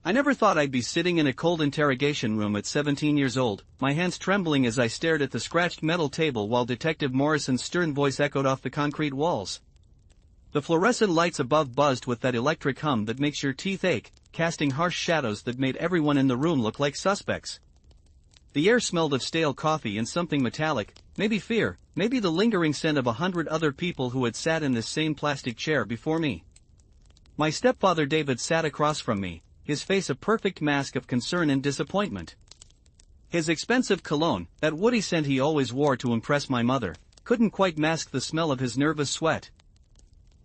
I never thought I'd be sitting in a cold interrogation room at 17 years old, my hands trembling as I stared at the scratched metal table while Detective Morrison's stern voice echoed off the concrete walls. The fluorescent lights above buzzed with that electric hum that makes your teeth ache, casting harsh shadows that made everyone in the room look like suspects. The air smelled of stale coffee and something metallic, maybe fear, maybe the lingering scent of 100 other people who had sat in this same plastic chair before me. My stepfather David sat across from me, his face a perfect mask of concern and disappointment. His expensive cologne, that woody scent he always wore to impress my mother, couldn't quite mask the smell of his nervous sweat.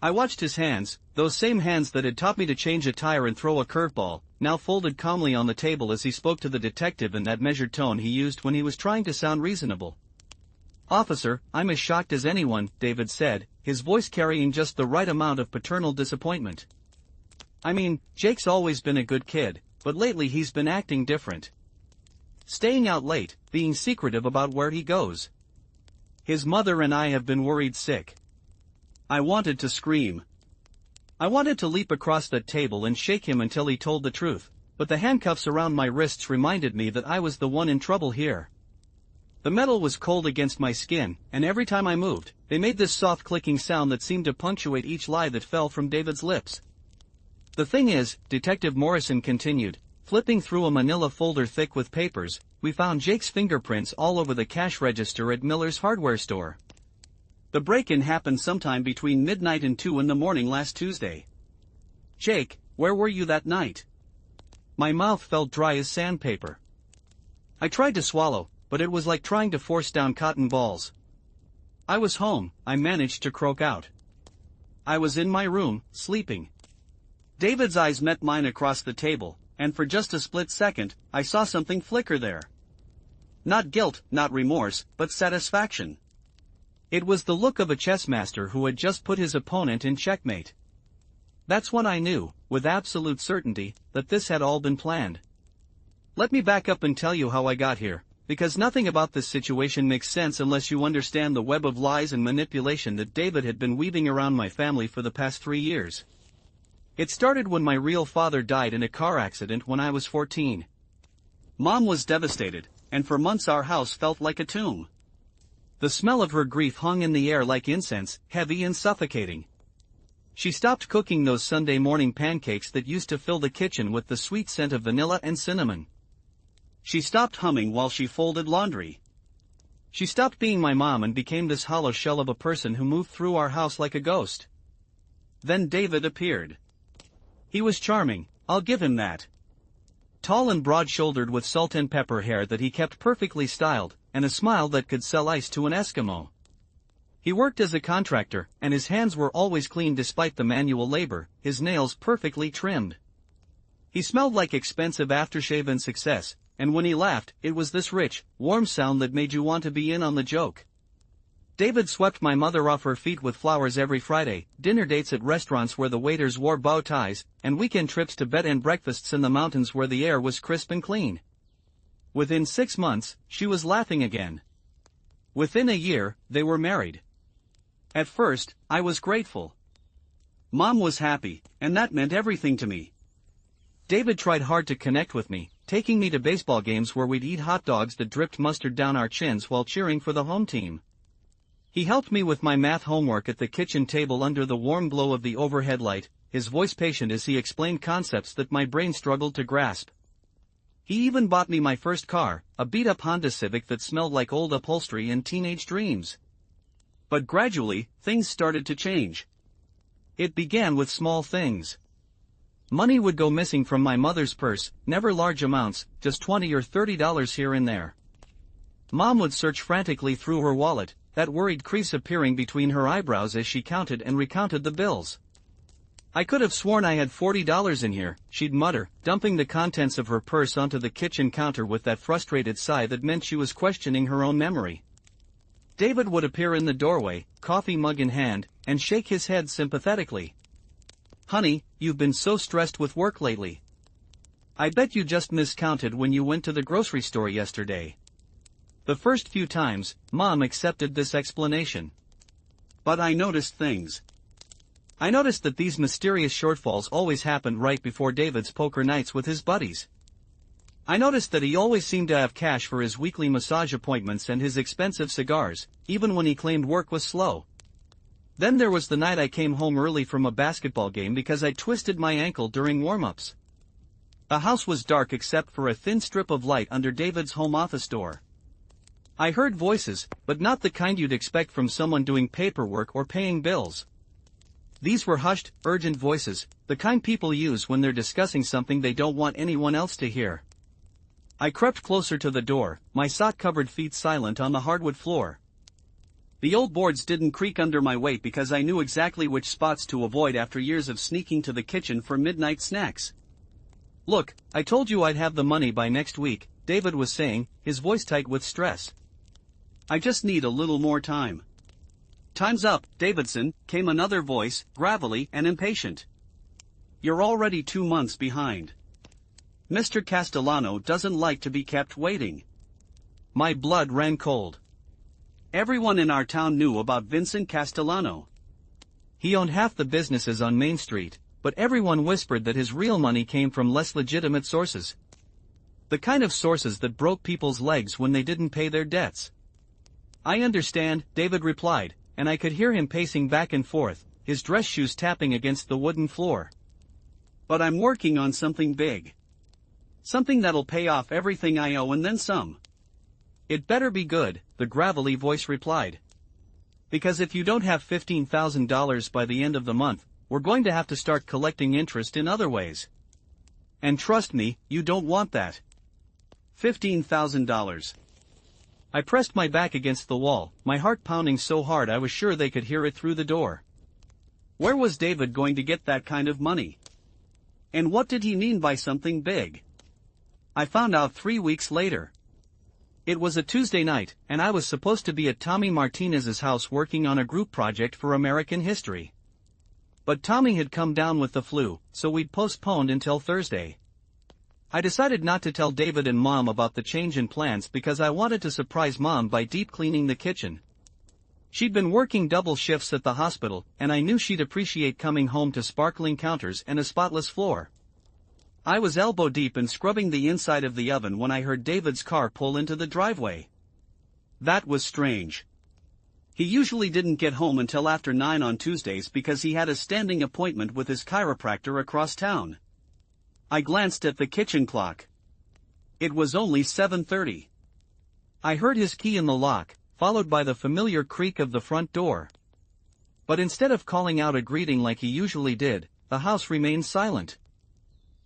I watched his hands, those same hands that had taught me to change a tire and throw a curveball, now folded calmly on the table as he spoke to the detective in that measured tone he used when he was trying to sound reasonable. "Officer, I'm as shocked as anyone," David said, his voice carrying just the right amount of paternal disappointment. "I mean, Jake's always been a good kid, but lately he's been acting different. Staying out late, being secretive about where he goes. His mother and I have been worried sick." I wanted to scream. I wanted to leap across that table and shake him until he told the truth, but the handcuffs around my wrists reminded me that I was the one in trouble here. The metal was cold against my skin, and every time I moved, they made this soft clicking sound that seemed to punctuate each lie that fell from David's lips. "The thing is," Detective Morrison continued, flipping through a manila folder thick with papers, "we found Jake's fingerprints all over the cash register at Miller's hardware store. The break-in happened sometime between midnight and 2 in the morning last Tuesday. Jake, where were you that night?" My mouth felt dry as sandpaper. I tried to swallow, but it was like trying to force down cotton balls. "I was home," I managed to croak out. "I was in my room, sleeping." David's eyes met mine across the table, and for just a split second, I saw something flicker there. Not guilt, not remorse, but satisfaction. It was the look of a chess master who had just put his opponent in checkmate. That's when I knew, with absolute certainty, that this had all been planned. Let me back up and tell you how I got here, because nothing about this situation makes sense unless you understand the web of lies and manipulation that David had been weaving around my family for the past 3 years. It started when my real father died in a car accident when I was 14. Mom was devastated, and for months our house felt like a tomb. The smell of her grief hung in the air like incense, heavy and suffocating. She stopped cooking those Sunday morning pancakes that used to fill the kitchen with the sweet scent of vanilla and cinnamon. She stopped humming while she folded laundry. She stopped being my mom and became this hollow shell of a person who moved through our house like a ghost. Then David appeared. He was charming, I'll give him that. Tall and broad-shouldered with salt and pepper hair that he kept perfectly styled, and a smile that could sell ice to an Eskimo. He worked as a contractor, and his hands were always clean despite the manual labor, his nails perfectly trimmed. He smelled like expensive aftershave and success, and when he laughed, it was this rich, warm sound that made you want to be in on the joke. David swept my mother off her feet with flowers every Friday, dinner dates at restaurants where the waiters wore bow ties, and weekend trips to bed and breakfasts in the mountains where the air was crisp and clean. Within 6 months, she was laughing again. Within a year, they were married. At first, I was grateful. Mom was happy, and that meant everything to me. David tried hard to connect with me, taking me to baseball games where we'd eat hot dogs that dripped mustard down our chins while cheering for the home team. He helped me with my math homework at the kitchen table under the warm glow of the overhead light, his voice patient as he explained concepts that my brain struggled to grasp. He even bought me my first car, a beat-up Honda Civic that smelled like old upholstery and teenage dreams. But gradually, things started to change. It began with small things. Money would go missing from my mother's purse, never large amounts, just $20 or $30 here and there. Mom would search frantically through her wallet, that worried crease appearing between her eyebrows as she counted and recounted the bills. "I could have sworn I had $40 in here," she'd mutter, dumping the contents of her purse onto the kitchen counter with that frustrated sigh that meant she was questioning her own memory. David would appear in the doorway, coffee mug in hand, and shake his head sympathetically. "Honey, you've been so stressed with work lately. I bet you just miscounted when you went to the grocery store yesterday." The first few times, Mom accepted this explanation. But I noticed things. I noticed that these mysterious shortfalls always happened right before David's poker nights with his buddies. I noticed that he always seemed to have cash for his weekly massage appointments and his expensive cigars, even when he claimed work was slow. Then there was the night I came home early from a basketball game because I twisted my ankle during warm-ups. The house was dark except for a thin strip of light under David's home office door. I heard voices, but not the kind you'd expect from someone doing paperwork or paying bills. These were hushed, urgent voices, the kind people use when they're discussing something they don't want anyone else to hear. I crept closer to the door, my sock-covered feet silent on the hardwood floor. The old boards didn't creak under my weight because I knew exactly which spots to avoid after years of sneaking to the kitchen for midnight snacks. "Look, I told you I'd have the money by next week," David was saying, his voice tight with stress. "I just need a little more time." "Time's up, Davidson," came another voice, gravelly and impatient. "You're already 2 months behind. Mr. Castellano doesn't like to be kept waiting." My blood ran cold. Everyone in our town knew about Vincent Castellano. He owned half the businesses on Main Street, but everyone whispered that his real money came from less legitimate sources. The kind of sources that broke people's legs when they didn't pay their debts. "I understand," David replied, and I could hear him pacing back and forth, his dress shoes tapping against the wooden floor. "But I'm working on something big. Something that'll pay off everything I owe and then some." "It better be good," the gravelly voice replied. "Because if you don't have $15,000 by the end of the month, we're going to have to start collecting interest in other ways. And trust me, you don't want that." $15,000. I pressed my back against the wall, my heart pounding so hard I was sure they could hear it through the door. Where was David going to get that kind of money? And what did he mean by something big? I found out 3 weeks later. It was a Tuesday night, and I was supposed to be at Tommy Martinez's house working on a group project for American history. But Tommy had come down with the flu, so we'd postponed until Thursday. I decided not to tell David and Mom about the change in plans because I wanted to surprise Mom by deep cleaning the kitchen. She'd been working double shifts at the hospital, and I knew she'd appreciate coming home to sparkling counters and a spotless floor. I was elbow deep in scrubbing the inside of the oven when I heard David's car pull into the driveway. That was strange. He usually didn't get home until after 9 on Tuesdays because he had a standing appointment with his chiropractor across town. I glanced at the kitchen clock. It was only 7:30. I heard his key in the lock, followed by the familiar creak of the front door. But instead of calling out a greeting like he usually did, the house remained silent.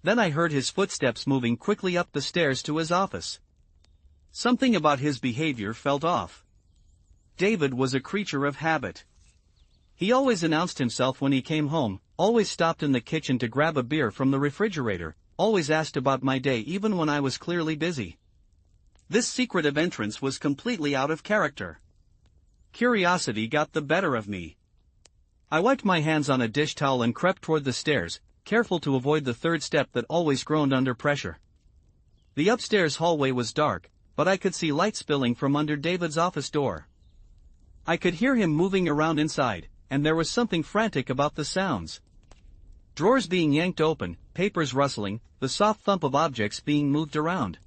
Then I heard his footsteps moving quickly up the stairs to his office. Something about his behavior felt off. David was a creature of habit. He always announced himself when he came home, always stopped in the kitchen to grab a beer from the refrigerator, always asked about my day even when I was clearly busy. This secretive entrance was completely out of character. Curiosity got the better of me. I wiped my hands on a dish towel and crept toward the stairs, careful to avoid the third step that always groaned under pressure. The upstairs hallway was dark, but I could see light spilling from under David's office door. I could hear him moving around inside, and there was something frantic about the sounds. Drawers being yanked open, papers rustling, the soft thump of objects being moved around.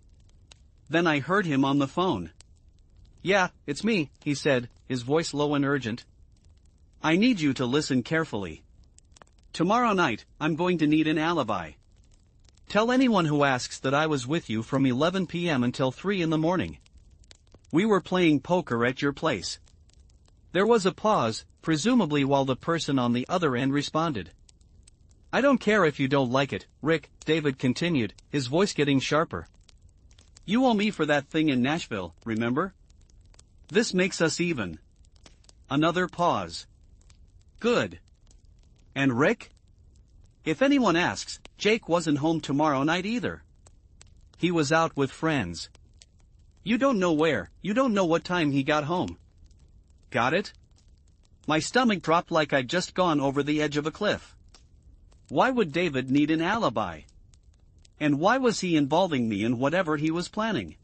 Then I heard him on the phone. "Yeah, it's me," he said, his voice low and urgent. "I need you to listen carefully. Tomorrow night, I'm going to need an alibi. Tell anyone who asks that I was with you from 11 p.m. until 3 in the morning. We were playing poker at your place." There was a pause, presumably while the person on the other end responded. "I don't care if you don't like it, Rick," David continued, his voice getting sharper. "You owe me for that thing in Nashville, remember? This makes us even." Another pause. "Good. And Rick? If anyone asks, Jake wasn't home tomorrow night either. He was out with friends. You don't know where, you don't know what time he got home. Got it?" My stomach dropped like I'd just gone over the edge of a cliff. Why would David need an alibi? And why was he involving me in whatever he was planning?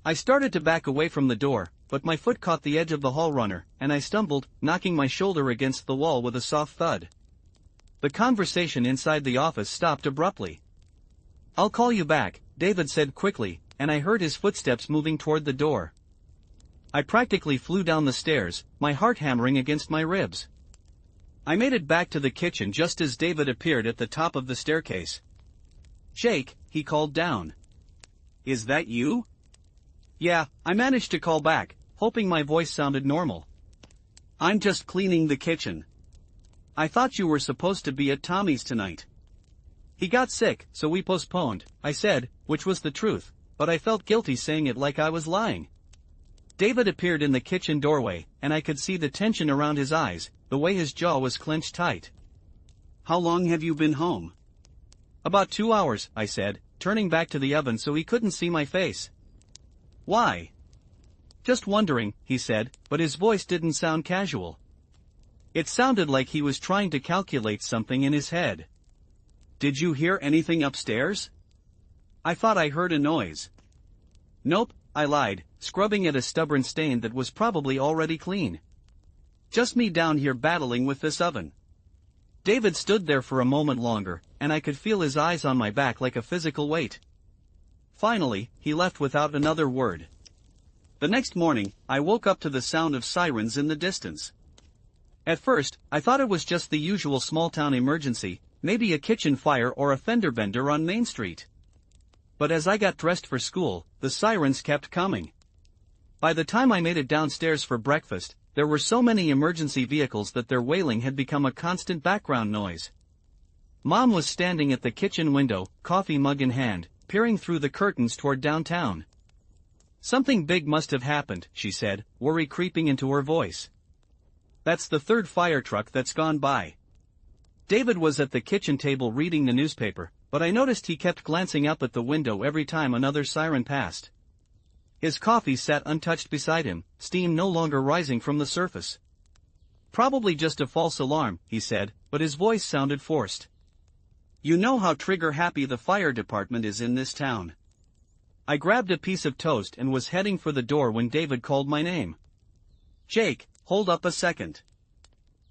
I started to back away from the door, but my foot caught the edge of the hall runner, and I stumbled, knocking my shoulder against the wall with a soft thud. The conversation inside the office stopped abruptly. "I'll call you back," David said quickly, and I heard his footsteps moving toward the door. I practically flew down the stairs, my heart hammering against my ribs. I made it back to the kitchen just as David appeared at the top of the staircase. "Jake," he called down. "Is that you?" "Yeah," I managed to call back, hoping my voice sounded normal. "I'm just cleaning the kitchen. I thought you were supposed to be at Tommy's tonight." "He got sick, so we postponed," I said, which was the truth, but I felt guilty saying it like I was lying. David appeared in the kitchen doorway, and I could see the tension around his eyes, the way his jaw was clenched tight. "How long have you been home?" "About 2 hours," I said, turning back to the oven so he couldn't see my face. "Why?" "Just wondering," he said, but his voice didn't sound casual. It sounded like he was trying to calculate something in his head. "Did you hear anything upstairs?" "I thought I heard a noise." "Nope," I lied, scrubbing at a stubborn stain that was probably already clean. "Just me down here battling with this oven." David stood there for a moment longer, and I could feel his eyes on my back like a physical weight. Finally, he left without another word. The next morning, I woke up to the sound of sirens in the distance. At first, I thought it was just the usual small-town emergency, maybe a kitchen fire or a fender bender on Main Street. But as I got dressed for school, the sirens kept coming. By the time I made it downstairs for breakfast, there were so many emergency vehicles that their wailing had become a constant background noise. Mom was standing at the kitchen window, coffee mug in hand, peering through the curtains toward downtown. "Something big must have happened," she said, worry creeping into her voice. "That's the third fire truck that's gone by." David was at the kitchen table reading the newspaper, but I noticed he kept glancing up at the window every time another siren passed. His coffee sat untouched beside him, steam no longer rising from the surface. "Probably just a false alarm," he said, but his voice sounded forced. "You know how trigger-happy the fire department is in this town." I grabbed a piece of toast and was heading for the door when David called my name. "Jake, hold up a second."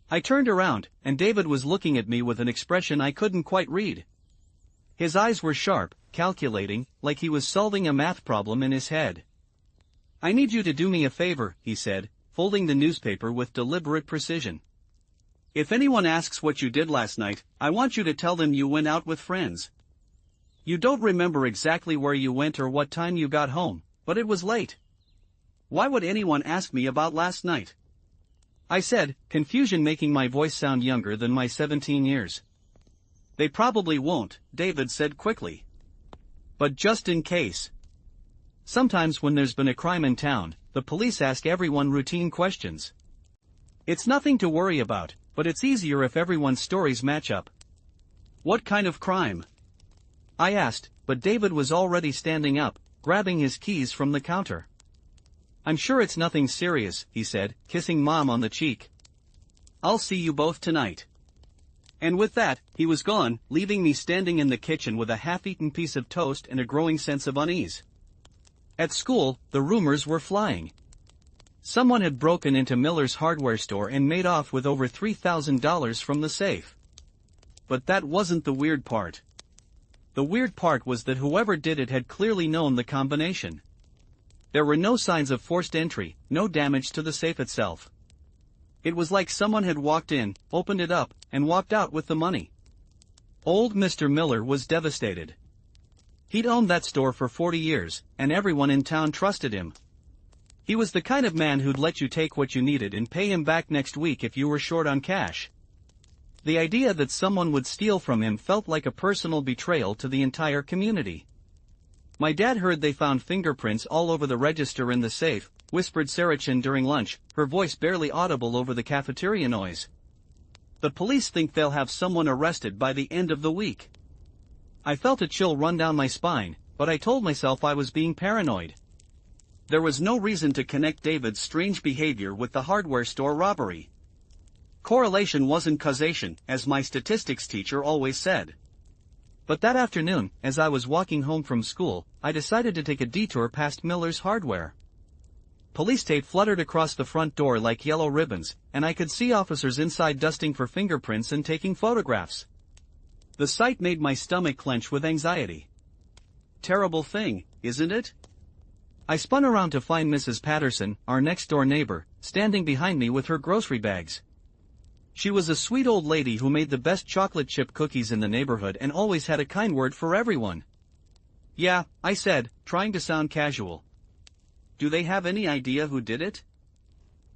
I turned around, and David was looking at me with an expression I couldn't quite read. His eyes were sharp, calculating, like he was solving a math problem in his head. "I need you to do me a favor," he said, folding the newspaper with deliberate precision. "If anyone asks what you did last night, I want you to tell them you went out with friends. You don't remember exactly where you went or what time you got home, but it was late." "Why would anyone ask me about last night?" I said, confusion making my voice sound younger than my 17 years. "They probably won't," David said quickly. "But just in case. Sometimes when there's been a crime in town, the police ask everyone routine questions. It's nothing to worry about, but it's easier if everyone's stories match up." "What kind of crime?" I asked, but David was already standing up, grabbing his keys from the counter. "I'm sure it's nothing serious," he said, kissing Mom on the cheek. "I'll see you both tonight." And with that, he was gone, leaving me standing in the kitchen with a half-eaten piece of toast and a growing sense of unease. At school, the rumors were flying. Someone had broken into Miller's hardware store and made off with over $3,000 from the safe. But that wasn't the weird part. The weird part was that whoever did it had clearly known the combination. There were no signs of forced entry, no damage to the safe itself. It was like someone had walked in, opened it up, and walked out with the money. Old Mr. Miller was devastated. He'd owned that store for 40 years, and everyone in town trusted him. He was the kind of man who'd let you take what you needed and pay him back next week if you were short on cash. The idea that someone would steal from him felt like a personal betrayal to the entire community. "My dad heard they found fingerprints all over the register in the safe," whispered Sarachin during lunch, her voice barely audible over the cafeteria noise. "The police think they'll have someone arrested by the end of the week." I felt a chill run down my spine, but I told myself I was being paranoid. There was no reason to connect David's strange behavior with the hardware store robbery. Correlation wasn't causation, as my statistics teacher always said. But that afternoon, as I was walking home from school, I decided to take a detour past Miller's hardware. Police tape fluttered across the front door like yellow ribbons, and I could see officers inside dusting for fingerprints and taking photographs. The sight made my stomach clench with anxiety. Terrible thing, isn't it? I spun around to find Mrs. Patterson, our next-door neighbor, standing behind me with her grocery bags. She was a sweet old lady who made the best chocolate chip cookies in the neighborhood and always had a kind word for everyone. "Yeah," I said, trying to sound casual. "Do they have any idea who did it?"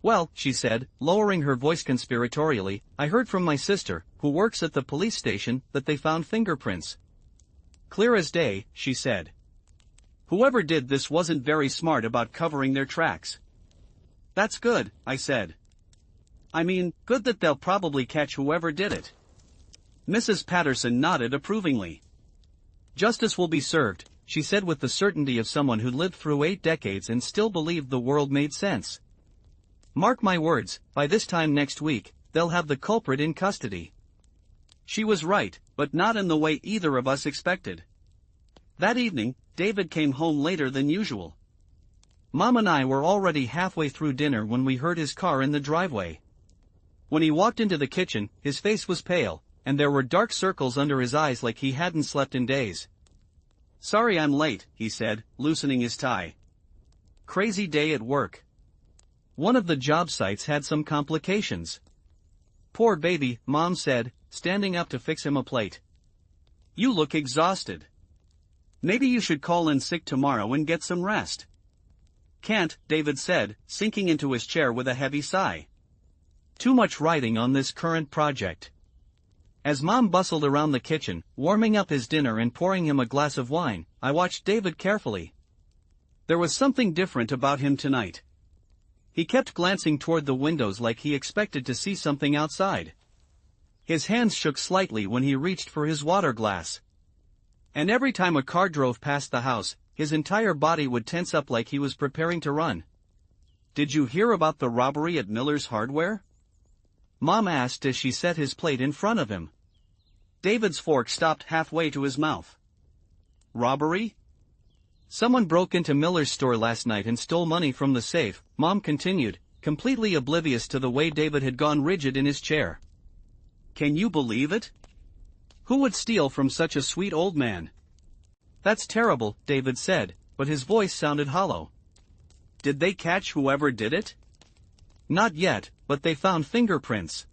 "Well," she said, lowering her voice conspiratorially, "I heard from my sister, who works at the police station, that they found fingerprints." "Clear as day," she said. "Whoever did this wasn't very smart about covering their tracks." "That's good," I said. "I mean, good that they'll probably catch whoever did it." Mrs. Patterson nodded approvingly. "Justice will be served," she said with the certainty of someone who lived through 8 decades and still believed the world made sense. "Mark my words, by this time next week, they'll have the culprit in custody." She was right, but not in the way either of us expected. That evening, David came home later than usual. Mom and I were already halfway through dinner when we heard his car in the driveway. When he walked into the kitchen, his face was pale, and there were dark circles under his eyes like he hadn't slept in days. "Sorry I'm late," he said, loosening his tie. "Crazy day at work. One of the job sites had some complications." "Poor baby," Mom said, standing up to fix him a plate. "You look exhausted. Maybe you should call in sick tomorrow and get some rest." "Can't," David said, sinking into his chair with a heavy sigh. "Too much writing on this current project." As Mom bustled around the kitchen, warming up his dinner and pouring him a glass of wine, I watched David carefully. There was something different about him tonight. He kept glancing toward the windows like he expected to see something outside. His hands shook slightly when he reached for his water glass. And every time a car drove past the house, his entire body would tense up like he was preparing to run. "Did you hear about the robbery at Miller's Hardware?" Mom asked as she set his plate in front of him. David's fork stopped halfway to his mouth. "Robbery? Someone broke into Miller's store last night and stole money from the safe," Mom continued, completely oblivious to the way David had gone rigid in his chair. "Can you believe it? Who would steal from such a sweet old man?" "That's terrible," David said, but his voice sounded hollow. "Did they catch whoever did it?" "Not yet, but they found fingerprints.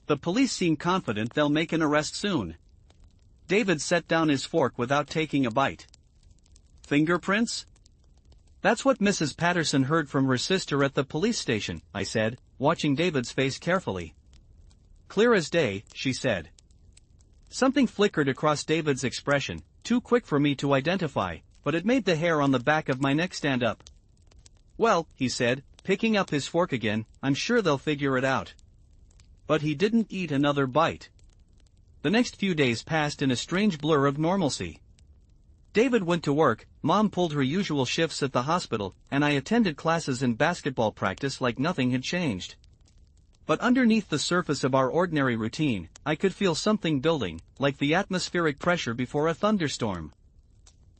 The police seem confident they'll make an arrest soon." David set down his fork without taking a bite. "Fingerprints?" "That's what Mrs. Patterson heard from her sister at the police station," I said, watching David's face carefully. "Clear as day," she said. Something flickered across David's expression, too quick for me to identify, but it made the hair on the back of my neck stand up. "Well," he said, picking up his fork again, "I'm sure they'll figure it out." But he didn't eat another bite. The next few days passed in a strange blur of normalcy. David went to work, Mom pulled her usual shifts at the hospital, and I attended classes and basketball practice like nothing had changed. But underneath the surface of our ordinary routine, I could feel something building, like the atmospheric pressure before a thunderstorm.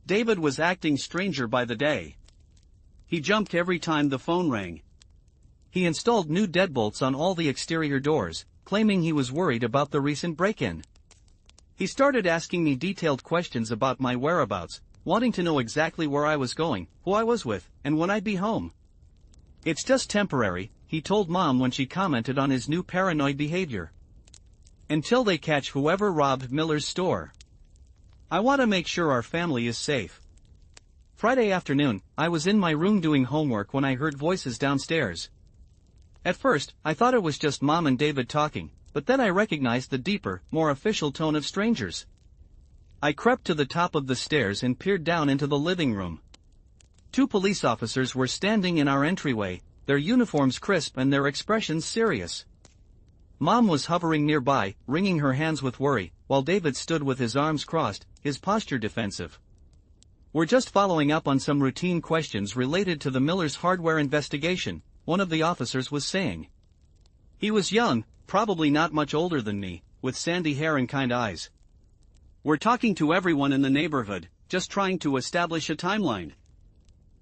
David was acting stranger by the day. He jumped every time the phone rang. He installed new deadbolts on all the exterior doors, claiming he was worried about the recent break-in. He started asking me detailed questions about my whereabouts, wanting to know exactly where I was going, who I was with, and when I'd be home. "It's just temporary," he told Mom when she commented on his new paranoid behavior. "Until they catch whoever robbed Miller's store. I want to make sure our family is safe." Friday afternoon, I was in my room doing homework when I heard voices downstairs. At first, I thought it was just Mom and David talking, but then I recognized the deeper, more official tone of strangers. I crept to the top of the stairs and peered down into the living room. 2 police officers were standing in our entryway, their uniforms crisp and their expressions serious. Mom was hovering nearby, wringing her hands with worry, while David stood with his arms crossed, his posture defensive. "We're just following up on some routine questions related to the Miller's Hardware investigation," one of the officers was saying. He was young, probably not much older than me, with sandy hair and kind eyes. "We're talking to everyone in the neighborhood, just trying to establish a timeline."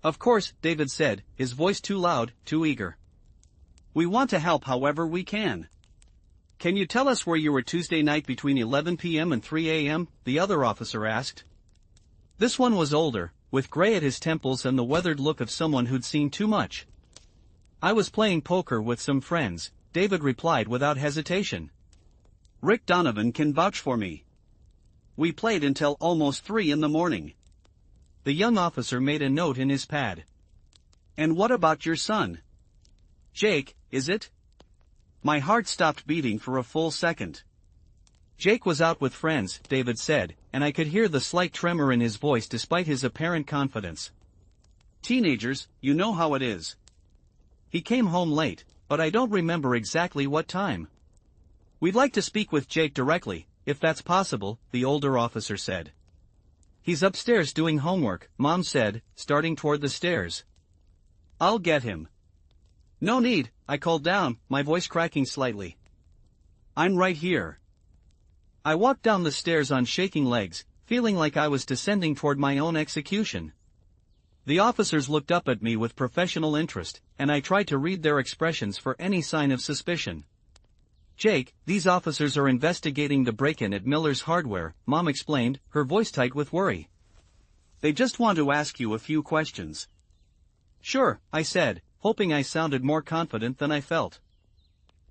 Of course, David said, his voice too loud, too eager. We want to help however we can. Can you tell us where you were Tuesday night between 11 p.m. and 3 a.m., the other officer asked. This one was older, with gray at his temples and the weathered look of someone who'd seen too much. I was playing poker with some friends, David replied without hesitation. Rick Donovan can vouch for me. We played until almost 3 in the morning. The young officer made a note in his pad. And what about your son? Jake, is it? My heart stopped beating for a full second. Jake was out with friends, David said, and I could hear the slight tremor in his voice despite his apparent confidence. Teenagers, you know how it is. He came home late, but I don't remember exactly what time. We'd like to speak with Jake directly, if that's possible, the older officer said. He's upstairs doing homework, Mom said, starting toward the stairs. I'll get him. No need, I called down, my voice cracking slightly. I'm right here. I walked down the stairs on shaking legs, feeling like I was descending toward my own execution. The officers looked up at me with professional interest, and I tried to read their expressions for any sign of suspicion. Jake, these officers are investigating the break-in at Miller's Hardware, Mom explained, her voice tight with worry. They just want to ask you a few questions. Sure, I said, hoping I sounded more confident than I felt.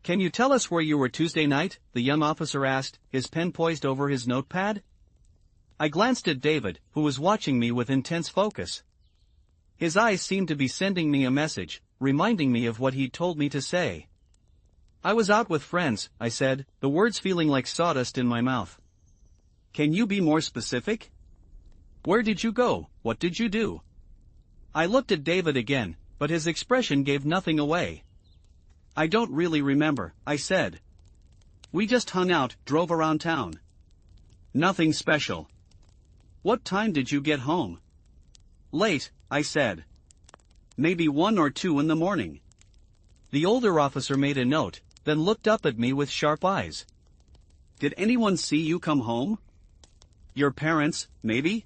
Can you tell us where you were Tuesday night? The young officer asked, his pen poised over his notepad. I glanced at David, who was watching me with intense focus. His eyes seemed to be sending me a message, reminding me of what he'd told me to say. I was out with friends, I said, the words feeling like sawdust in my mouth. Can you be more specific? Where did you go? What did you do? I looked at David again, but his expression gave nothing away. I don't really remember, I said. We just hung out, drove around town. Nothing special. What time did you get home? Late, I said. Maybe 1 or 2 in the morning. The older officer made a note, then looked up at me with sharp eyes. Did anyone see you come home? Your parents, maybe?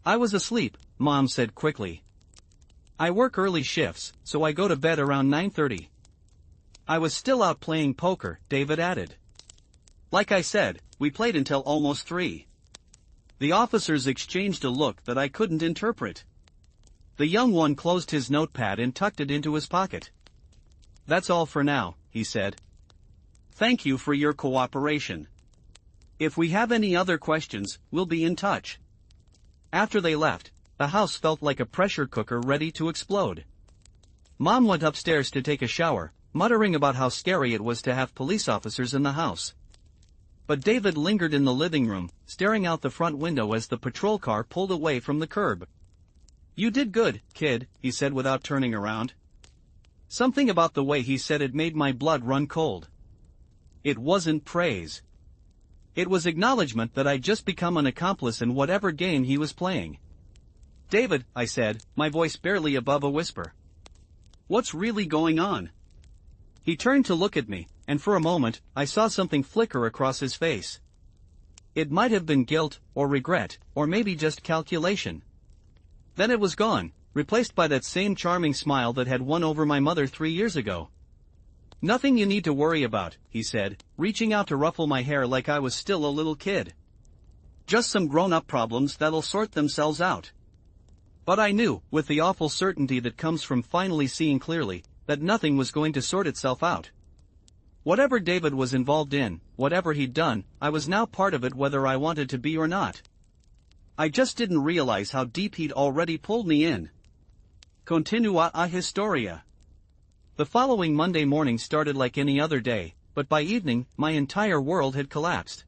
I was asleep, Mom said quickly. I work early shifts, so I go to bed around 9:30. I was still out playing poker, David added. Like I said, we played until almost 3. The officers exchanged a look that I couldn't interpret. The young one closed his notepad and tucked it into his pocket. That's all for now, he said. Thank you for your cooperation. If we have any other questions, we'll be in touch. After they left, the house felt like a pressure cooker ready to explode. Mom went upstairs to take a shower, muttering about how scary it was to have police officers in the house. But David lingered in the living room, staring out the front window as the patrol car pulled away from the curb. You did good, kid, he said without turning around. Something about the way he said it made my blood run cold. It wasn't praise. It was acknowledgement that I'd just become an accomplice in whatever game he was playing. David, I said, my voice barely above a whisper. What's really going on? He turned to look at me, and for a moment, I saw something flicker across his face. It might have been guilt, or regret, or maybe just calculation. Then it was gone, replaced by that same charming smile that had won over my mother 3 years ago. Nothing you need to worry about, he said, reaching out to ruffle my hair like I was still a little kid. Just some grown-up problems that'll sort themselves out. But I knew, with the awful certainty that comes from finally seeing clearly, that nothing was going to sort itself out. Whatever David was involved in, whatever he'd done, I was now part of it whether I wanted to be or not. I just didn't realize how deep he'd already pulled me in. Continua a historia. The following Monday morning started like any other day, but by evening, my entire world had collapsed.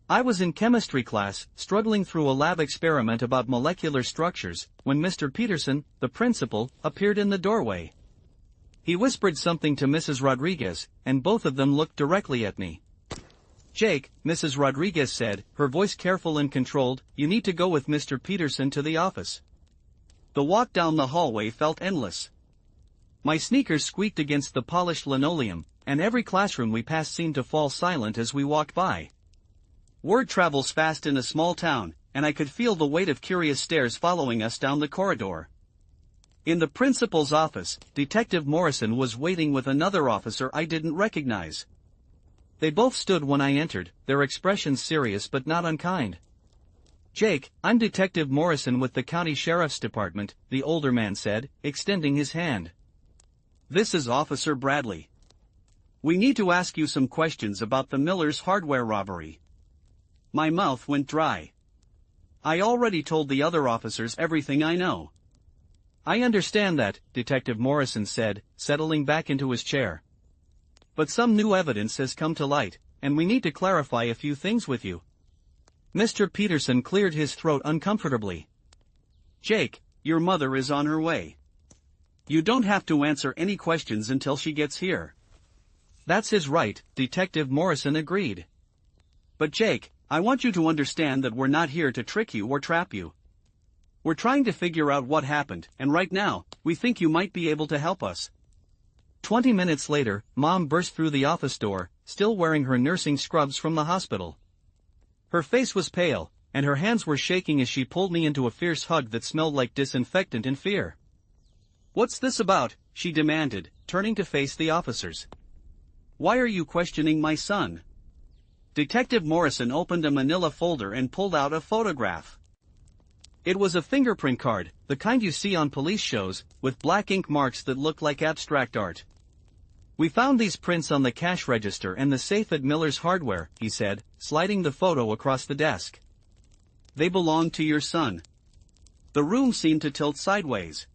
I was in chemistry class, struggling through a lab experiment about molecular structures, when Mr. Peterson, the principal, appeared in the doorway. He whispered something to Mrs. Rodriguez, and both of them looked directly at me. Jake, Mrs. Rodriguez said, her voice careful and controlled, you need to go with Mr. Peterson to the office. The walk down the hallway felt endless. My sneakers squeaked against the polished linoleum, and every classroom we passed seemed to fall silent as we walked by. Word travels fast in a small town, and I could feel the weight of curious stares following us down the corridor. In the principal's office, Detective Morrison was waiting with another officer I didn't recognize. They both stood when I entered, their expressions serious but not unkind. "Jake, I'm Detective Morrison with the County Sheriff's Department," the older man said, extending his hand. "This is Officer Bradley. We need to ask you some questions about the Miller's hardware robbery." My mouth went dry. I already told the other officers everything I know. "I understand that," Detective Morrison said, settling back into his chair. "But some new evidence has come to light, and we need to clarify a few things with you." Mr. Peterson cleared his throat uncomfortably. "Jake, your mother is on her way. You don't have to answer any questions until she gets here." "That's his right," Detective Morrison agreed. "But Jake, I want you to understand that we're not here to trick you or trap you. We're trying to figure out what happened, and right now, we think you might be able to help us." 20 minutes later, Mom burst through the office door, still wearing her nursing scrubs from the hospital. Her face was pale, and her hands were shaking as she pulled me into a fierce hug that smelled like disinfectant and fear. "What's this about?" she demanded, turning to face the officers. "Why are you questioning my son?" Detective Morrison opened a manila folder and pulled out a photograph. It was a fingerprint card, the kind you see on police shows, with black ink marks that looked like abstract art. "We found these prints on the cash register and the safe at Miller's Hardware," he said, sliding the photo across the desk. "They belong to your son." The room seemed to tilt sideways.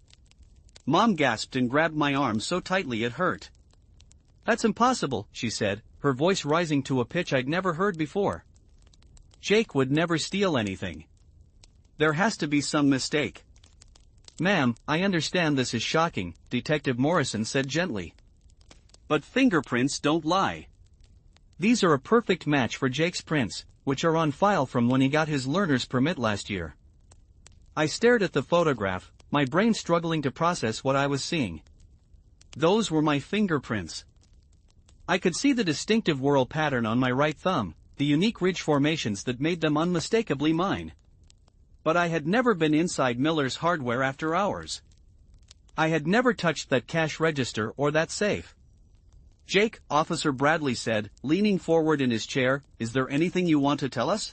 Mom gasped and grabbed my arm so tightly it hurt. "That's impossible," she said, her voice rising to a pitch I'd never heard before. "Jake would never steal anything. There has to be some mistake." "Ma'am, I understand this is shocking," Detective Morrison said gently. "But fingerprints don't lie. These are a perfect match for Jake's prints, which are on file from when he got his learner's permit last year." I stared at the photograph, my brain struggling to process what I was seeing. Those were my fingerprints. I could see the distinctive whorl pattern on my right thumb, the unique ridge formations that made them unmistakably mine. But I had never been inside Miller's Hardware after hours. I had never touched that cash register or that safe. "Jake," Officer Bradley said, leaning forward in his chair, "is there anything you want to tell us?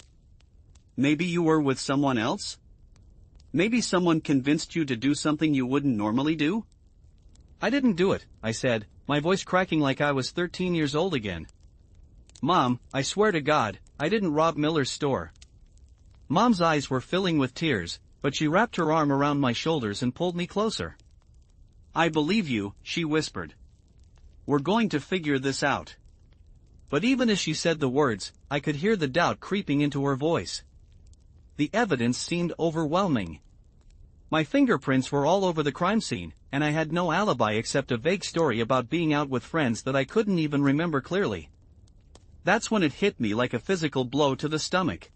Maybe you were with someone else? Maybe someone convinced you to do something you wouldn't normally do?" "I didn't do it," I said, my voice cracking like I was 13 years old again. "Mom, I swear to God, I didn't rob Miller's store." Mom's eyes were filling with tears, but she wrapped her arm around my shoulders and pulled me closer. "I believe you," she whispered. "We're going to figure this out." But even as she said the words, I could hear the doubt creeping into her voice. The evidence seemed overwhelming. My fingerprints were all over the crime scene, and I had no alibi except a vague story about being out with friends that I couldn't even remember clearly. That's when it hit me like a physical blow to the stomach.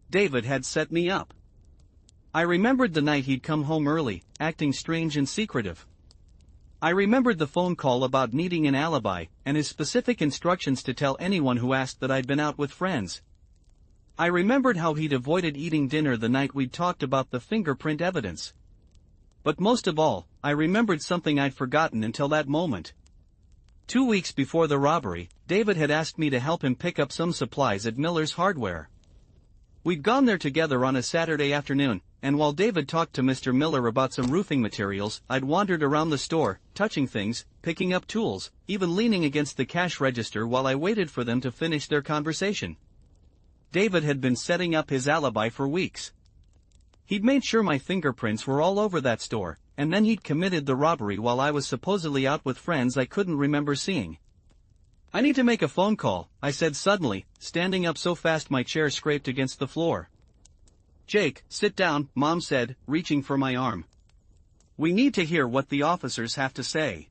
David had set me up. I remembered the night he'd come home early, acting strange and secretive. I remembered the phone call about needing an alibi, and his specific instructions to tell anyone who asked that I'd been out with friends. I remembered how he'd avoided eating dinner the night we'd talked about the fingerprint evidence. But most of all, I remembered something I'd forgotten until that moment. 2 weeks before the robbery, David had asked me to help him pick up some supplies at Miller's Hardware. We'd gone there together on a Saturday afternoon, and while David talked to Mr. Miller about some roofing materials, I'd wandered around the store, touching things, picking up tools, even leaning against the cash register while I waited for them to finish their conversation. David had been setting up his alibi for weeks. He'd made sure my fingerprints were all over that store, and then he'd committed the robbery while I was supposedly out with friends I couldn't remember seeing. "I need to make a phone call," I said suddenly, standing up so fast my chair scraped against the floor. "Jake, sit down," Mom said, reaching for my arm. "We need to hear what the officers have to say."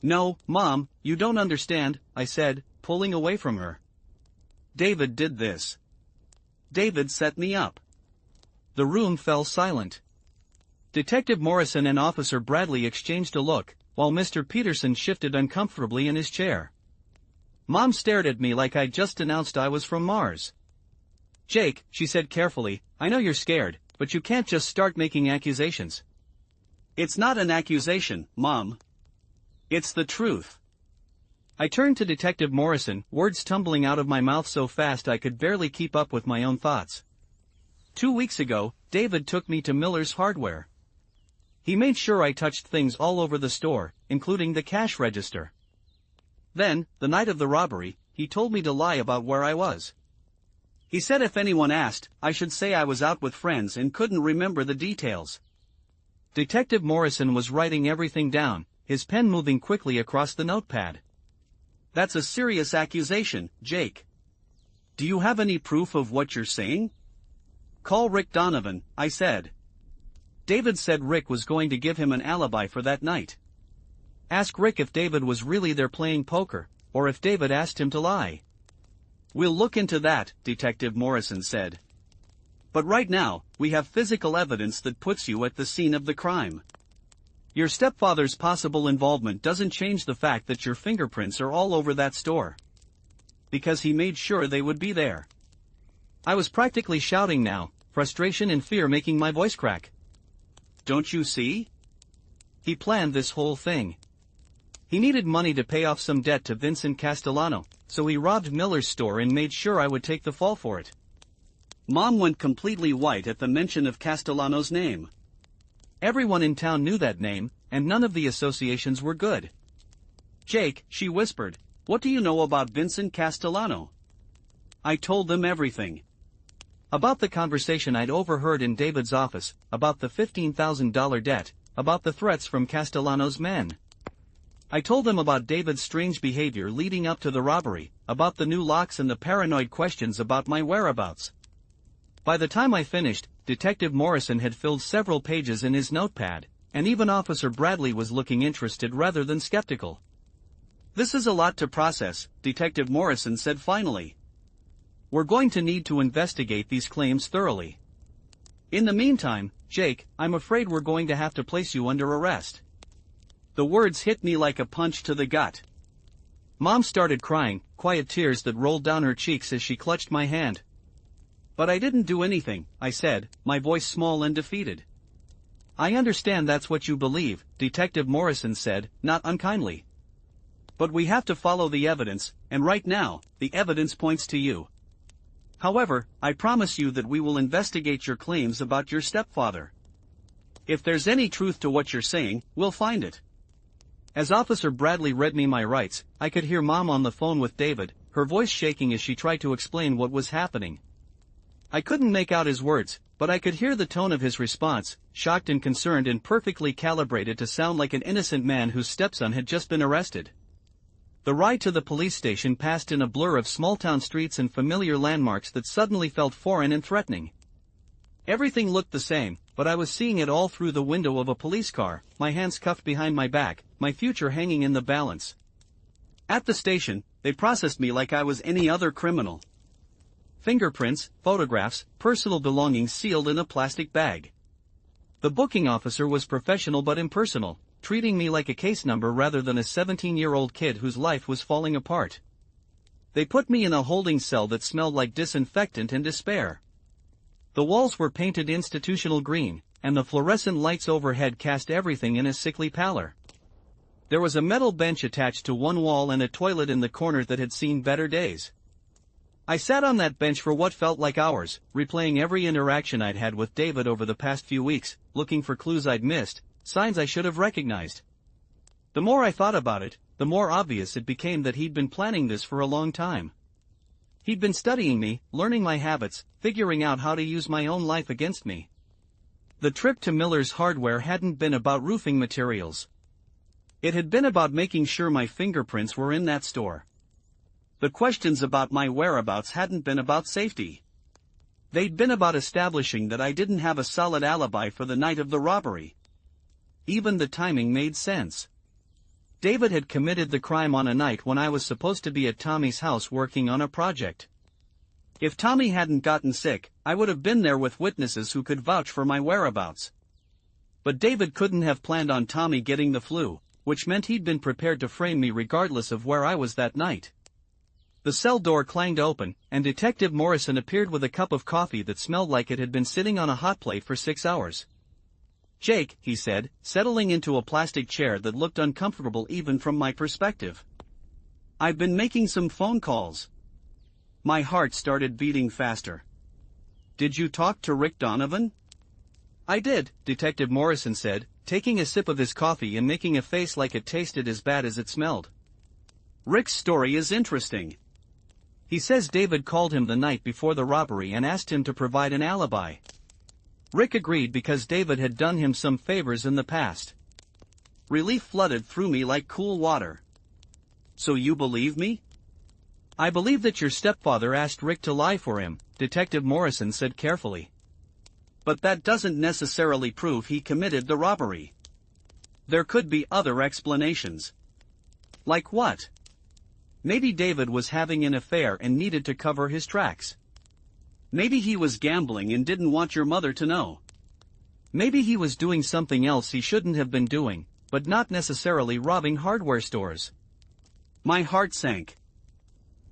"No, Mom, you don't understand," I said, pulling away from her. "David did this. David set me up." The room fell silent. Detective Morrison and Officer Bradley exchanged a look, while Mr. Peterson shifted uncomfortably in his chair. Mom stared at me like I'd just announced I was from Mars. "Jake," she said carefully, "I know you're scared, but you can't just start making accusations. It's not an accusation, Mom. It's the truth. I turned to Detective Morrison, words tumbling out of my mouth so fast I could barely keep up with my own thoughts. 2 weeks ago, David took me to Miller's Hardware. He made sure I touched things all over the store, including the cash register. Then, the night of the robbery, he told me to lie about where I was. He said if anyone asked, I should say I was out with friends and couldn't remember the details. Detective Morrison was writing everything down, his pen moving quickly across the notepad. That's a serious accusation, Jake. Do you have any proof of what you're saying? Call Rick Donovan, I said. David said Rick was going to give him an alibi for that night. Ask Rick if David was really there playing poker, or if David asked him to lie. We'll look into that, Detective Morrison said. But right now, we have physical evidence that puts you at the scene of the crime. Your stepfather's possible involvement doesn't change the fact that your fingerprints are all over that store. Because he made sure they would be there. I was practically shouting now, frustration and fear making my voice crack. Don't you see? He planned this whole thing. He needed money to pay off some debt to Vincent Castellano, so he robbed Miller's store and made sure I would take the fall for it. Mom went completely white at the mention of Castellano's name. Everyone in town knew that name, and none of the associations were good. Jake, she whispered, what do you know about Vincent Castellano? I told them everything. About the conversation I'd overheard in David's office, about the $15,000 debt, about the threats from Castellano's men. I told them about David's strange behavior leading up to the robbery, about the new locks and the paranoid questions about my whereabouts. By the time I finished, Detective Morrison had filled several pages in his notepad, and even Officer Bradley was looking interested rather than skeptical. This is a lot to process, Detective Morrison said finally. We're going to need to investigate these claims thoroughly. In the meantime, Jake, I'm afraid we're going to have to place you under arrest. The words hit me like a punch to the gut. Mom started crying, quiet tears that rolled down her cheeks as she clutched my hand. But I didn't do anything, I said, my voice small and defeated. I understand that's what you believe, Detective Morrison said, not unkindly. But we have to follow the evidence, and right now, the evidence points to you. However, I promise you that we will investigate your claims about your stepfather. If there's any truth to what you're saying, we'll find it. As Officer Bradley read me my rights, I could hear Mom on the phone with David, her voice shaking as she tried to explain what was happening. I couldn't make out his words, but I could hear the tone of his response, shocked and concerned and perfectly calibrated to sound like an innocent man whose stepson had just been arrested. The ride to the police station passed in a blur of small-town streets and familiar landmarks that suddenly felt foreign and threatening. Everything looked the same, but I was seeing it all through the window of a police car, my hands cuffed behind my back, my future hanging in the balance. At the station, they processed me like I was any other criminal. Fingerprints, photographs, personal belongings sealed in a plastic bag. The booking officer was professional but impersonal, treating me like a case number rather than a 17-year-old kid whose life was falling apart. They put me in a holding cell that smelled like disinfectant and despair. The walls were painted institutional green, and the fluorescent lights overhead cast everything in a sickly pallor. There was a metal bench attached to one wall and a toilet in the corner that had seen better days. I sat on that bench for what felt like hours, replaying every interaction I'd had with David over the past few weeks, looking for clues I'd missed, signs I should have recognized. The more I thought about it, the more obvious it became that he'd been planning this for a long time. He'd been studying me, learning my habits, figuring out how to use my own life against me. The trip to Miller's Hardware hadn't been about roofing materials. It had been about making sure my fingerprints were in that store. The questions about my whereabouts hadn't been about safety. They'd been about establishing that I didn't have a solid alibi for the night of the robbery. Even the timing made sense. David had committed the crime on a night when I was supposed to be at Tommy's house working on a project. If Tommy hadn't gotten sick, I would have been there with witnesses who could vouch for my whereabouts. But David couldn't have planned on Tommy getting the flu, which meant he'd been prepared to frame me regardless of where I was that night. The cell door clanged open, and Detective Morrison appeared with a cup of coffee that smelled like it had been sitting on a hot plate for 6 hours. Jake, he said, settling into a plastic chair that looked uncomfortable even from my perspective. I've been making some phone calls. My heart started beating faster. Did you talk to Rick Donovan? I did, Detective Morrison said, taking a sip of his coffee and making a face like it tasted as bad as it smelled. Rick's story is interesting. He says David called him the night before the robbery and asked him to provide an alibi. Rick agreed because David had done him some favors in the past. Relief flooded through me like cool water. So you believe me? I believe that your stepfather asked Rick to lie for him, Detective Morrison said carefully. But that doesn't necessarily prove he committed the robbery. There could be other explanations. Like what? Maybe David was having an affair and needed to cover his tracks. Maybe he was gambling and didn't want your mother to know. Maybe he was doing something else he shouldn't have been doing, but not necessarily robbing hardware stores. My heart sank.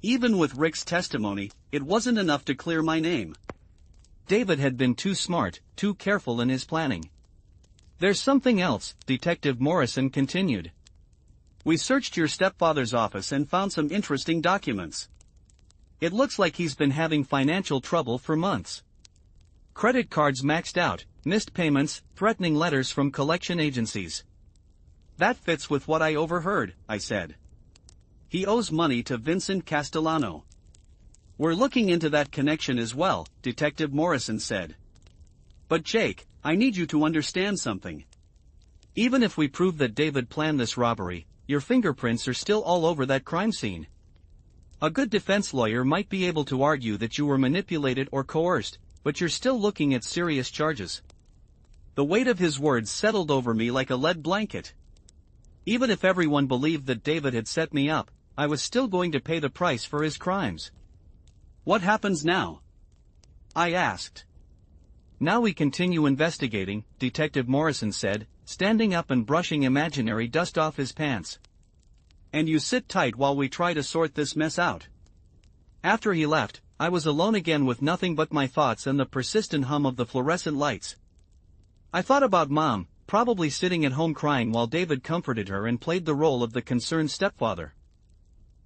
Even with Rick's testimony, it wasn't enough to clear my name. David had been too smart, too careful in his planning. There's something else, Detective Morrison continued. We searched your stepfather's office and found some interesting documents. It looks like he's been having financial trouble for months. Credit cards maxed out, missed payments, threatening letters from collection agencies. That fits with what I overheard, I said. He owes money to Vincent Castellano. We're looking into that connection as well, Detective Morrison said. But Jake, I need you to understand something. Even if we prove that David planned this robbery, your fingerprints are still all over that crime scene. A good defense lawyer might be able to argue that you were manipulated or coerced, but you're still looking at serious charges. The weight of his words settled over me like a lead blanket. Even if everyone believed that David had set me up, I was still going to pay the price for his crimes. What happens now? I asked. Now we continue investigating, Detective Morrison said, standing up and brushing imaginary dust off his pants. And you sit tight while we try to sort this mess out. After he left, I was alone again with nothing but my thoughts and the persistent hum of the fluorescent lights. I thought about Mom, probably sitting at home crying while David comforted her and played the role of the concerned stepfather.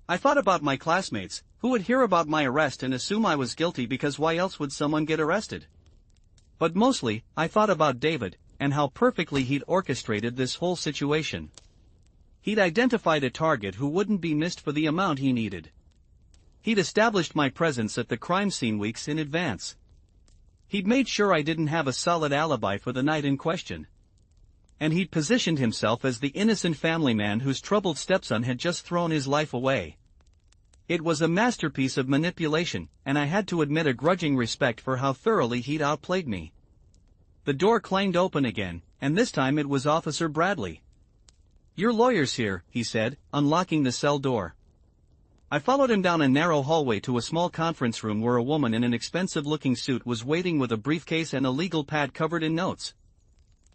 I thought about my classmates, who would hear about my arrest and assume I was guilty because why else would someone get arrested? But mostly, I thought about David, and how perfectly he'd orchestrated this whole situation. He'd identified a target who wouldn't be missed for the amount he needed. He'd established my presence at the crime scene weeks in advance. He'd made sure I didn't have a solid alibi for the night in question. And he'd positioned himself as the innocent family man whose troubled stepson had just thrown his life away. It was a masterpiece of manipulation, and I had to admit a grudging respect for how thoroughly he'd outplayed me. The door clanged open again, and this time it was Officer Bradley. "Your lawyer's here," he said, unlocking the cell door. I followed him down a narrow hallway to a small conference room where a woman in an expensive-looking suit was waiting with a briefcase and a legal pad covered in notes.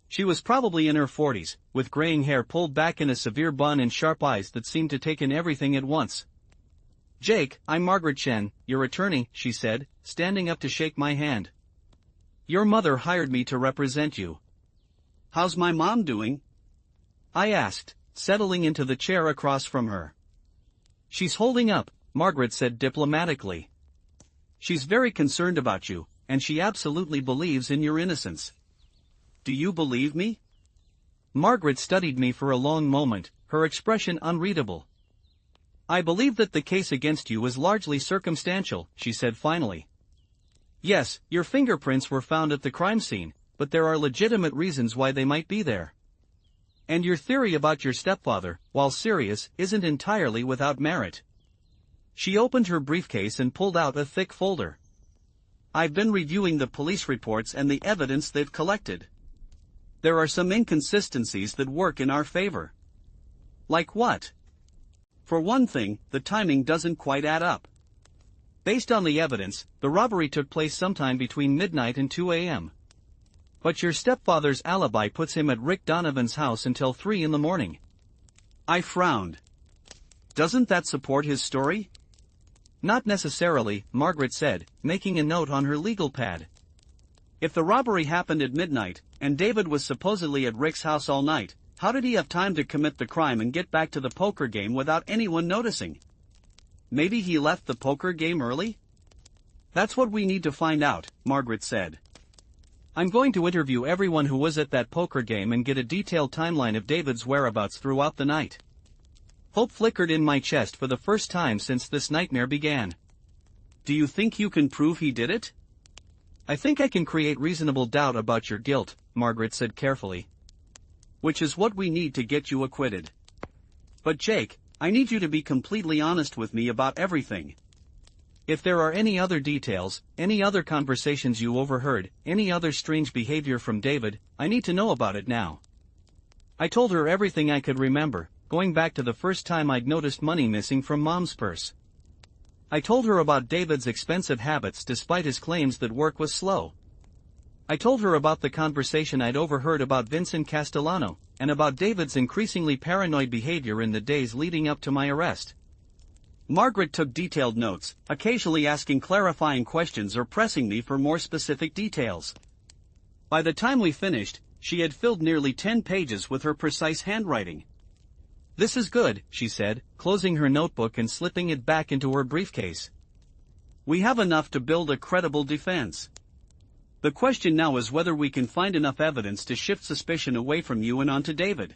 She was probably in her 40s, with graying hair pulled back in a severe bun and sharp eyes that seemed to take in everything at once. "Jake, I'm Margaret Chen, your attorney," she said, standing up to shake my hand. "Your mother hired me to represent you." "How's my mom doing?" I asked, settling into the chair across from her. "She's holding up," Margaret said diplomatically. "She's very concerned about you, and she absolutely believes in your innocence." "Do you believe me?" Margaret studied me for a long moment, her expression unreadable. "I believe that the case against you is largely circumstantial," she said finally. "Yes, your fingerprints were found at the crime scene, but there are legitimate reasons why they might be there. And your theory about your stepfather, while serious, isn't entirely without merit." She opened her briefcase and pulled out a thick folder. "I've been reviewing the police reports and the evidence they've collected. There are some inconsistencies that work in our favor." "Like what?" "For one thing, the timing doesn't quite add up. Based on the evidence, the robbery took place sometime between midnight and 2 a.m. But your stepfather's alibi puts him at Rick Donovan's house until 3 in the morning. I frowned. Doesn't that support his story? Not necessarily, Margaret said, making a note on her legal pad. If the robbery happened at midnight, and David was supposedly at Rick's house all night, how did he have time to commit the crime and get back to the poker game without anyone noticing? Maybe he left the poker game early? That's what we need to find out, Margaret said. I'm going to interview everyone who was at that poker game and get a detailed timeline of David's whereabouts throughout the night. Hope flickered in my chest for the first time since this nightmare began. Do you think you can prove he did it? I think I can create reasonable doubt about your guilt, Margaret said carefully. Which is what we need to get you acquitted. But Jake, I need you to be completely honest with me about everything. If there are any other details, any other conversations you overheard, any other strange behavior from David, I need to know about it now. I told her everything I could remember, going back to the first time I'd noticed money missing from Mom's purse. I told her about David's expensive habits despite his claims that work was slow. I told her about the conversation I'd overheard about Vincent Castellano, and about David's increasingly paranoid behavior in the days leading up to my arrest. Margaret took detailed notes, occasionally asking clarifying questions or pressing me for more specific details. By the time we finished, she had filled nearly 10 pages with her precise handwriting. This is good, she said, closing her notebook and slipping it back into her briefcase. We have enough to build a credible defense. The question now is whether we can find enough evidence to shift suspicion away from you and onto David.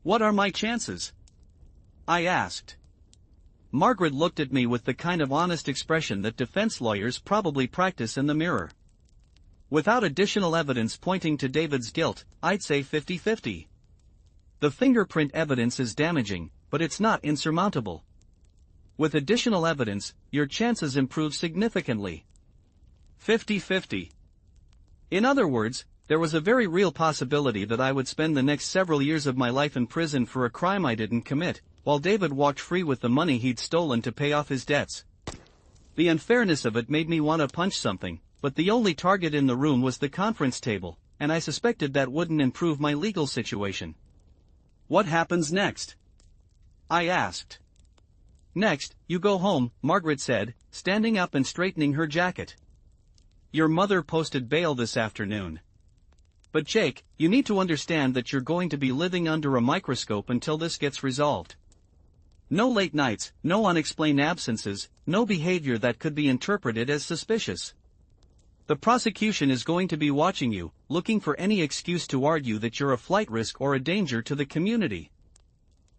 What are my chances? I asked. Margaret looked at me with the kind of honest expression that defense lawyers probably practice in the mirror. Without additional evidence pointing to David's guilt, I'd say 50-50. The fingerprint evidence is damaging, but it's not insurmountable. With additional evidence, your chances improve significantly. 50-50. In other words, there was a very real possibility that I would spend the next several years of my life in prison for a crime I didn't commit, while David walked free with the money he'd stolen to pay off his debts. The unfairness of it made me want to punch something, but the only target in the room was the conference table, and I suspected that wouldn't improve my legal situation. What happens next? I asked. Next, you go home, Margaret said, standing up and straightening her jacket. Your mother posted bail this afternoon. But Jake, you need to understand that you're going to be living under a microscope until this gets resolved. No late nights, no unexplained absences, no behavior that could be interpreted as suspicious. The prosecution is going to be watching you, looking for any excuse to argue that you're a flight risk or a danger to the community.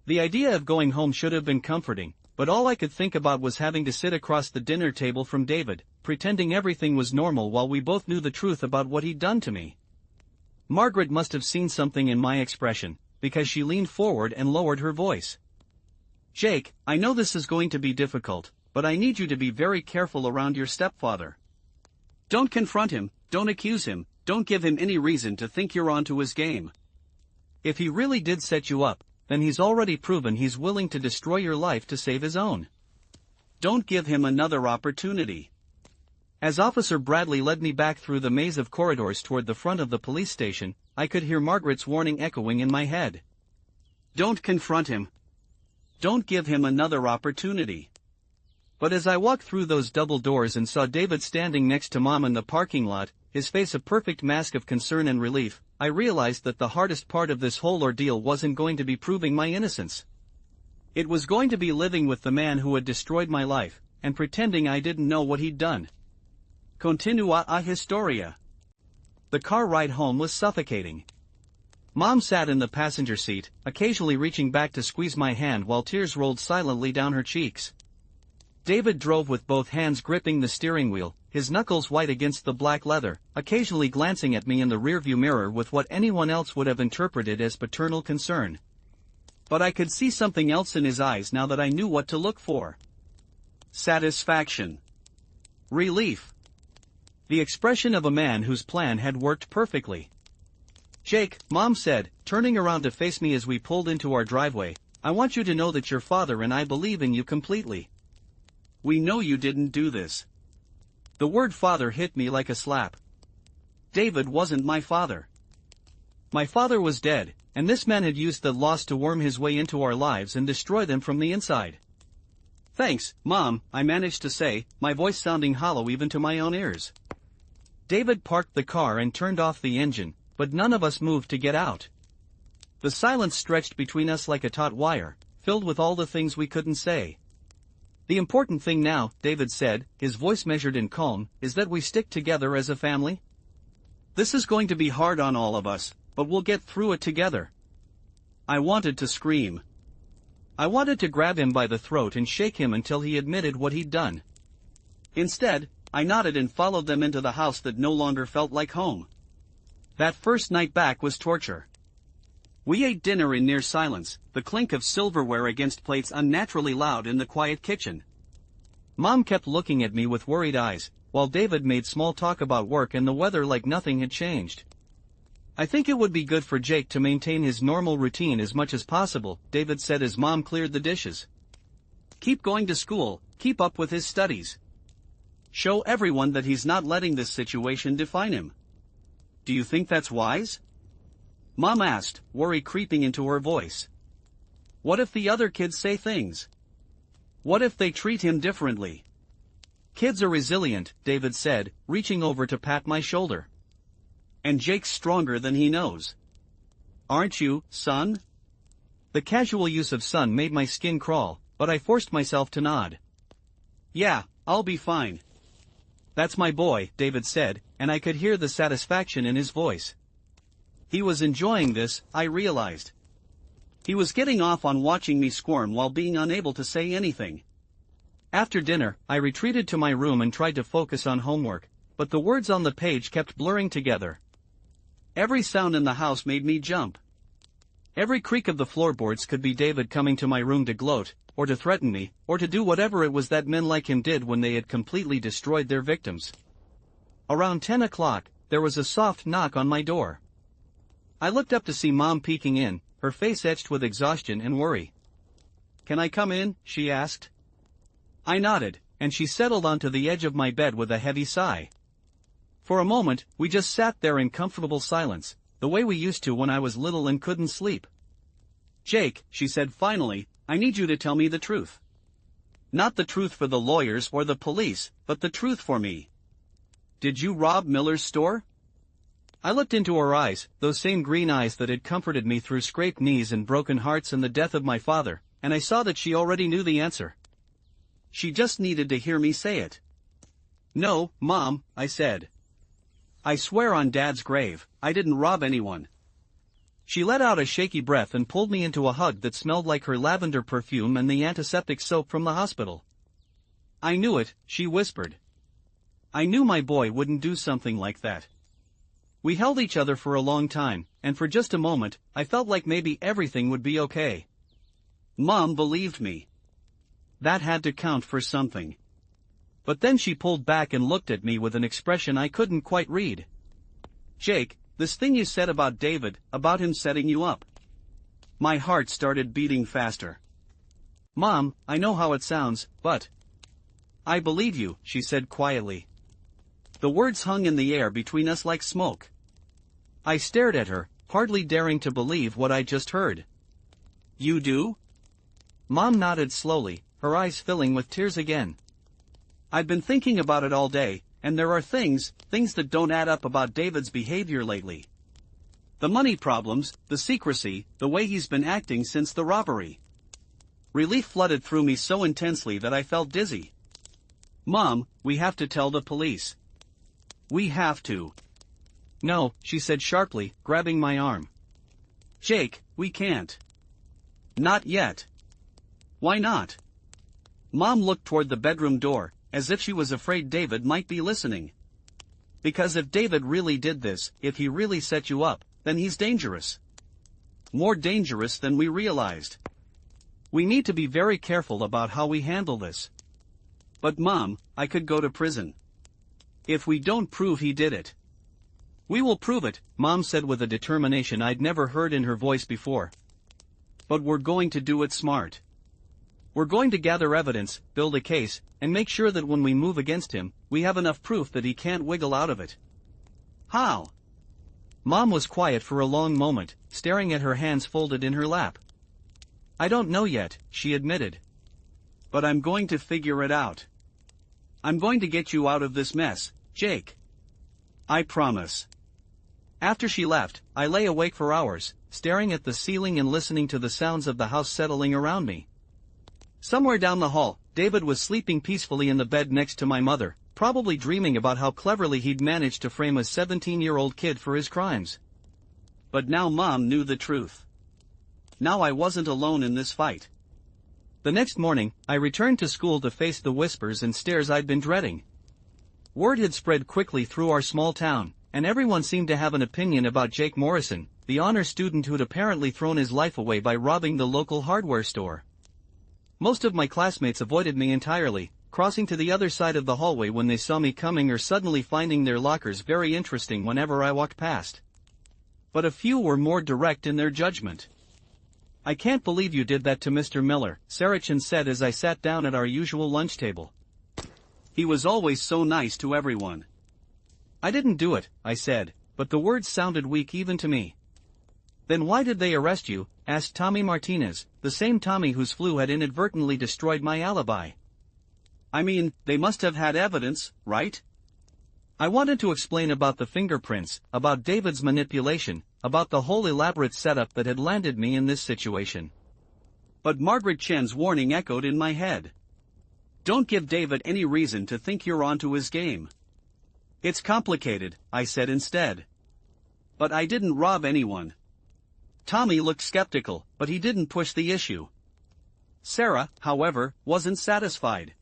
The idea of going home should have been comforting, but all I could think about was having to sit across the dinner table from David, pretending everything was normal while we both knew the truth about what he'd done to me. Margaret must have seen something in my expression, because she leaned forward and lowered her voice. Jake, I know this is going to be difficult, but I need you to be very careful around your stepfather. Don't confront him, don't accuse him, don't give him any reason to think you're onto his game. If he really did set you up, then he's already proven he's willing to destroy your life to save his own. Don't give him another opportunity. As Officer Bradley led me back through the maze of corridors toward the front of the police station, I could hear Margaret's warning echoing in my head. Don't confront him. Don't give him another opportunity. But as I walked through those double doors and saw David standing next to Mom in the parking lot, his face a perfect mask of concern and relief, I realized that the hardest part of this whole ordeal wasn't going to be proving my innocence. It was going to be living with the man who had destroyed my life, and pretending I didn't know what he'd done. Continua a historia. The car ride home was suffocating. Mom sat in the passenger seat, occasionally reaching back to squeeze my hand while tears rolled silently down her cheeks. David drove with both hands gripping the steering wheel, his knuckles white against the black leather, occasionally glancing at me in the rearview mirror with what anyone else would have interpreted as paternal concern. But I could see something else in his eyes now that I knew what to look for. Satisfaction. Relief. The expression of a man whose plan had worked perfectly. Jake, Mom said, turning around to face me as we pulled into our driveway, I want you to know that your father and I believe in you completely. We know you didn't do this. The word father hit me like a slap. David wasn't my father. My father was dead, and this man had used the loss to worm his way into our lives and destroy them from the inside. Thanks, Mom, I managed to say, my voice sounding hollow even to my own ears. David parked the car and turned off the engine, but none of us moved to get out. The silence stretched between us like a taut wire, filled with all the things we couldn't say. The important thing now, David said, his voice measured and calm, is that we stick together as a family. This is going to be hard on all of us, but we'll get through it together. I wanted to scream. I wanted to grab him by the throat and shake him until he admitted what he'd done. Instead, I nodded and followed them into the house that no longer felt like home. That first night back was torture. We ate dinner in near silence, the clink of silverware against plates unnaturally loud in the quiet kitchen. Mom kept looking at me with worried eyes, while David made small talk about work and the weather like nothing had changed. I think it would be good for Jake to maintain his normal routine as much as possible, David said as Mom cleared the dishes. Keep going to school, keep up with his studies. Show everyone that he's not letting this situation define him. Do you think that's wise? Mom asked, worry creeping into her voice. What if the other kids say things? What if they treat him differently? Kids are resilient, David said, reaching over to pat my shoulder. And Jake's stronger than he knows. Aren't you, son? The casual use of son made my skin crawl, but I forced myself to nod. Yeah, I'll be fine. That's my boy, David said, and I could hear the satisfaction in his voice. He was enjoying this, I realized. He was getting off on watching me squirm while being unable to say anything. After dinner, I retreated to my room and tried to focus on homework, but the words on the page kept blurring together. Every sound in the house made me jump. Every creak of the floorboards could be David coming to my room to gloat, or to threaten me, or to do whatever it was that men like him did when they had completely destroyed their victims. Around 10 o'clock, there was a soft knock on my door. I looked up to see Mom peeking in, her face etched with exhaustion and worry. Can I come in? She asked. I nodded, and she settled onto the edge of my bed with a heavy sigh. For a moment, we just sat there in comfortable silence, the way we used to when I was little and couldn't sleep. Jake, she said finally, I need you to tell me the truth. Not the truth for the lawyers or the police, but the truth for me. Did you rob Miller's store? I looked into her eyes, those same green eyes that had comforted me through scraped knees and broken hearts and the death of my father, and I saw that she already knew the answer. She just needed to hear me say it. No, Mom, I said. I swear on Dad's grave, I didn't rob anyone. She let out a shaky breath and pulled me into a hug that smelled like her lavender perfume and the antiseptic soap from the hospital. I knew it, she whispered. I knew my boy wouldn't do something like that. We held each other for a long time, and for just a moment, I felt like maybe everything would be okay. Mom believed me. That had to count for something. But then she pulled back and looked at me with an expression I couldn't quite read. Jake, this thing you said about David, about him setting you up. My heart started beating faster. Mom, I know how it sounds, but... I believe you, she said quietly. The words hung in the air between us like smoke. I stared at her, hardly daring to believe what I just heard. You do? Mom nodded slowly, her eyes filling with tears again. I've been thinking about it all day, and there are things that don't add up about David's behavior lately. The money problems, the secrecy, the way he's been acting since the robbery. Relief flooded through me so intensely that I felt dizzy. Mom, we have to tell the police. We have to. No, she said sharply, grabbing my arm. Jake, we can't. Not yet. Why not? Mom looked toward the bedroom door, as if she was afraid David might be listening. Because if David really did this, if he really set you up, then he's dangerous. More dangerous than we realized. We need to be very careful about how we handle this. But Mom, I could go to prison. If we don't prove he did it. We will prove it, Mom said with a determination I'd never heard in her voice before. But we're going to do it smart. We're going to gather evidence, build a case, and make sure that when we move against him, we have enough proof that he can't wiggle out of it. How? Mom was quiet for a long moment, staring at her hands folded in her lap. I don't know yet, she admitted. But I'm going to figure it out. I'm going to get you out of this mess, Jake. I promise. After she left, I lay awake for hours, staring at the ceiling and listening to the sounds of the house settling around me. Somewhere down the hall, David was sleeping peacefully in the bed next to my mother, probably dreaming about how cleverly he'd managed to frame a 17-year-old kid for his crimes. But now Mom knew the truth. Now I wasn't alone in this fight. The next morning, I returned to school to face the whispers and stares I'd been dreading. Word had spread quickly through our small town, and everyone seemed to have an opinion about Jake Morrison, the honor student who'd apparently thrown his life away by robbing the local hardware store. Most of my classmates avoided me entirely, crossing to the other side of the hallway when they saw me coming or suddenly finding their lockers very interesting whenever I walked past. But a few were more direct in their judgment. "I can't believe you did that to Mr. Miller," Sarachan said as I sat down at our usual lunch table. "He was always so nice to everyone." "I didn't do it," I said, but the words sounded weak even to me. "Then why did they arrest you?" asked Tommy Martinez, the same Tommy whose flu had inadvertently destroyed my alibi. "I mean, they must have had evidence, right?" I wanted to explain about the fingerprints, about David's manipulation, about the whole elaborate setup that had landed me in this situation. But Margaret Chen's warning echoed in my head. "Don't give David any reason to think you're onto his game." "It's complicated," I said instead. "But I didn't rob anyone." Tommy looked skeptical, but he didn't push the issue. Sarah, however, wasn't satisfied.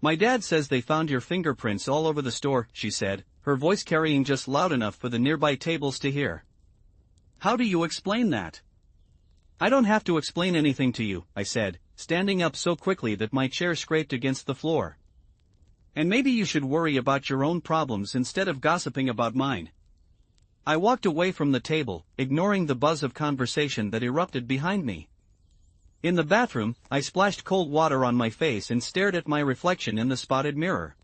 "My dad says they found your fingerprints all over the store," she said, her voice carrying just loud enough for the nearby tables to hear. "How do you explain that?" "I don't have to explain anything to you," I said, standing up so quickly that my chair scraped against the floor. "And maybe you should worry about your own problems instead of gossiping about mine." I walked away from the table, ignoring the buzz of conversation that erupted behind me. In the bathroom, I splashed cold water on my face and stared at my reflection in the spotted mirror.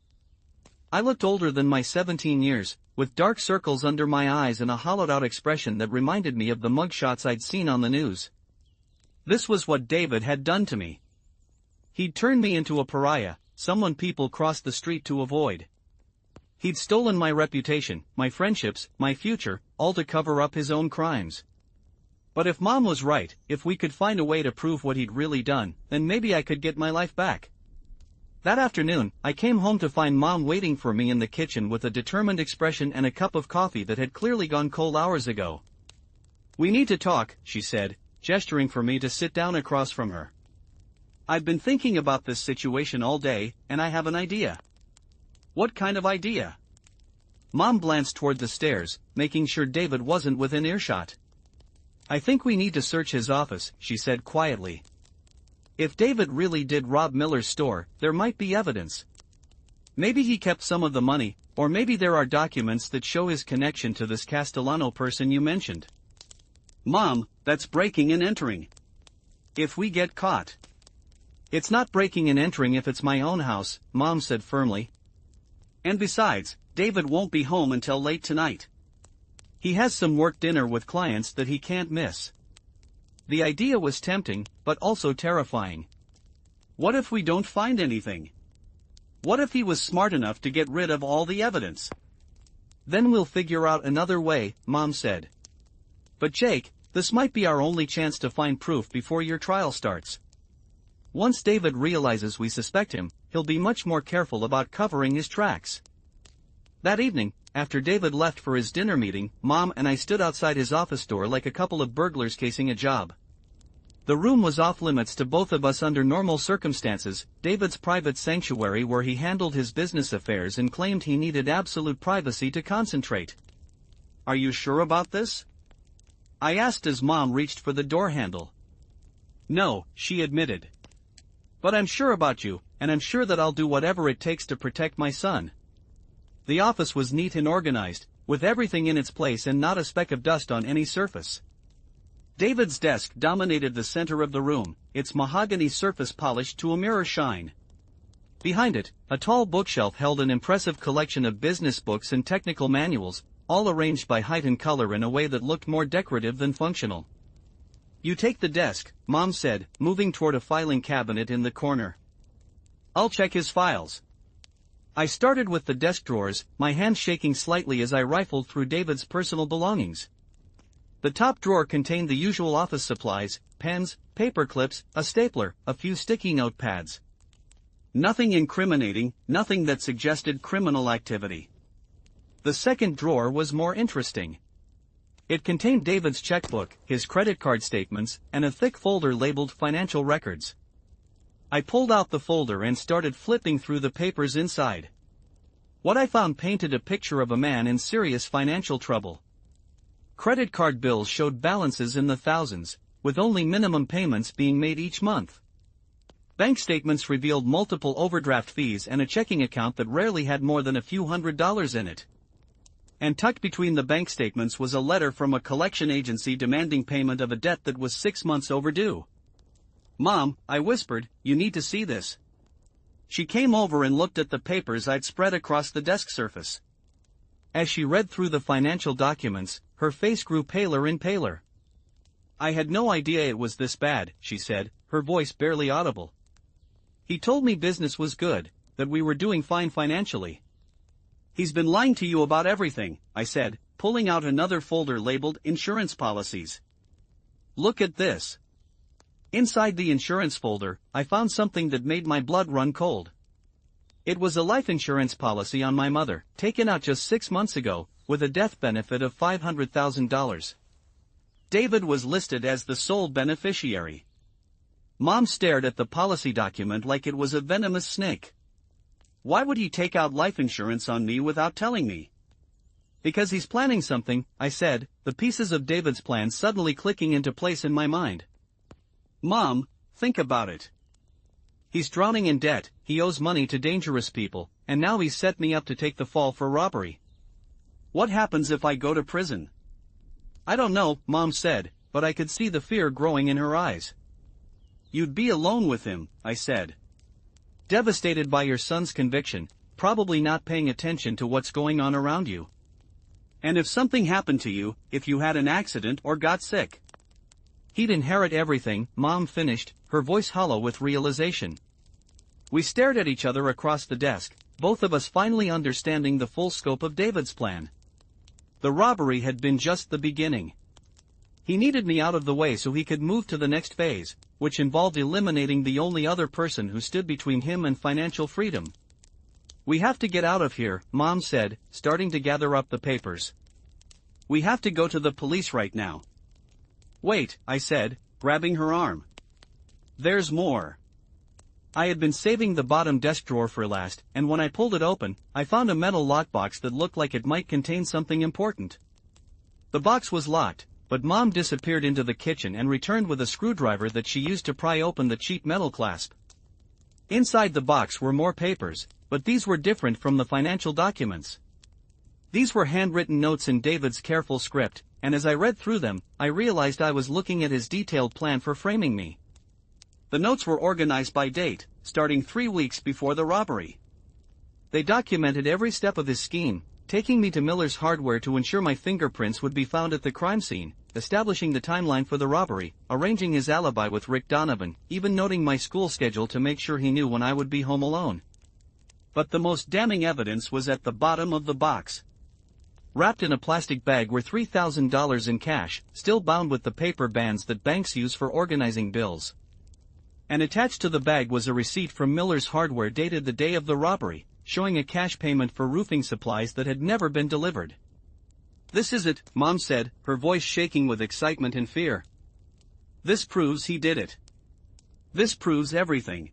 I looked older than my 17 years, with dark circles under my eyes and a hollowed-out expression that reminded me of the mugshots I'd seen on the news. This was what David had done to me. He'd turned me into a pariah, someone people crossed the street to avoid. He'd stolen my reputation, my friendships, my future, all to cover up his own crimes. But if Mom was right, if we could find a way to prove what he'd really done, then maybe I could get my life back. That afternoon, I came home to find Mom waiting for me in the kitchen with a determined expression and a cup of coffee that had clearly gone cold hours ago. "We need to talk," she said, gesturing for me to sit down across from her. "I've been thinking about this situation all day, and I have an idea." "What kind of idea?" Mom glanced toward the stairs, making sure David wasn't within earshot. "I think we need to search his office," she said quietly. "If David really did rob Miller's store, there might be evidence. Maybe he kept some of the money, or maybe there are documents that show his connection to this Castellano person you mentioned." "Mom, that's breaking and entering. If we get caught." "It's not breaking and entering if it's my own house," Mom said firmly. "And besides, David won't be home until late tonight. He has some work dinner with clients that he can't miss." The idea was tempting, but also terrifying. What if we don't find anything? What if he was smart enough to get rid of all the evidence? "Then we'll figure out another way," Mom said. "But Jake, this might be our only chance to find proof before your trial starts. Once David realizes we suspect him, he'll be much more careful about covering his tracks." That evening, after David left for his dinner meeting, Mom and I stood outside his office door like a couple of burglars casing a job. The room was off limits to both of us under normal circumstances, David's private sanctuary where he handled his business affairs and claimed he needed absolute privacy to concentrate. "Are you sure about this?" I asked as Mom reached for the door handle. "No," she admitted. "But I'm sure about you, and I'm sure that I'll do whatever it takes to protect my son." The office was neat and organized, with everything in its place and not a speck of dust on any surface. David's desk dominated the center of the room, its mahogany surface polished to a mirror shine. Behind it, a tall bookshelf held an impressive collection of business books and technical manuals, all arranged by height and color in a way that looked more decorative than functional. "You take the desk," Mom said, moving toward a filing cabinet in the corner. "I'll check his files." I started with the desk drawers, my hands shaking slightly as I rifled through David's personal belongings. The top drawer contained the usual office supplies, pens, paper clips, a stapler, a few sticky note pads. Nothing incriminating, nothing that suggested criminal activity. The second drawer was more interesting. It contained David's checkbook, his credit card statements, and a thick folder labeled financial records. I pulled out the folder and started flipping through the papers inside. What I found painted a picture of a man in serious financial trouble. Credit card bills showed balances in the thousands, with only minimum payments being made each month. Bank statements revealed multiple overdraft fees and a checking account that rarely had more than a few $100s in it. And tucked between the bank statements was a letter from a collection agency demanding payment of a debt that was 6 months overdue. "Mom," I whispered, "you need to see this." She came over and looked at the papers I'd spread across the desk surface. As she read through the financial documents, her face grew paler and paler. "I had no idea it was this bad," she said, her voice barely audible. "He told me business was good, that we were doing fine financially." "He's been lying to you about everything," I said, pulling out another folder labeled insurance policies. "Look at this." Inside the insurance folder, I found something that made my blood run cold. It was a life insurance policy on my mother, taken out just 6 months ago, with a death benefit of $500,000. David was listed as the sole beneficiary. Mom stared at the policy document like it was a venomous snake. "Why would he take out life insurance on me without telling me?" "Because he's planning something," I said, the pieces of David's plan suddenly clicking into place in my mind. "Mom, think about it. He's drowning in debt, he owes money to dangerous people, and now he's set me up to take the fall for robbery. What happens if I go to prison?" "I don't know," Mom said, but I could see the fear growing in her eyes. "You'd be alone with him," I said. "Devastated by your son's conviction, probably not paying attention to what's going on around you. And if something happened to you, if you had an accident or got sick, he'd inherit everything," Mom finished, her voice hollow with realization. We stared at each other across the desk, both of us finally understanding the full scope of David's plan. The robbery had been just the beginning. He needed me out of the way so he could move to the next phase, which involved eliminating the only other person who stood between him and financial freedom. "We have to get out of here," Mom said, starting to gather up the papers. "We have to go to the police right now." "Wait," I said, grabbing her arm. "There's more." I had been saving the bottom desk drawer for last, and when I pulled it open, I found a metal lockbox that looked like it might contain something important. The box was locked, but Mom disappeared into the kitchen and returned with a screwdriver that she used to pry open the cheap metal clasp. Inside the box were more papers, but these were different from the financial documents. These were handwritten notes in David's careful script, and as I read through them, I realized I was looking at his detailed plan for framing me. The notes were organized by date, starting 3 weeks before the robbery. They documented every step of his scheme, taking me to Miller's Hardware to ensure my fingerprints would be found at the crime scene, establishing the timeline for the robbery, arranging his alibi with Rick Donovan, even noting my school schedule to make sure he knew when I would be home alone. But the most damning evidence was at the bottom of the box. Wrapped in a plastic bag were $3,000 in cash, still bound with the paper bands that banks use for organizing bills. And attached to the bag was a receipt from Miller's Hardware dated the day of the robbery, showing a cash payment for roofing supplies that had never been delivered. "This is it," Mom said, her voice shaking with excitement and fear. "This proves he did it. This proves everything."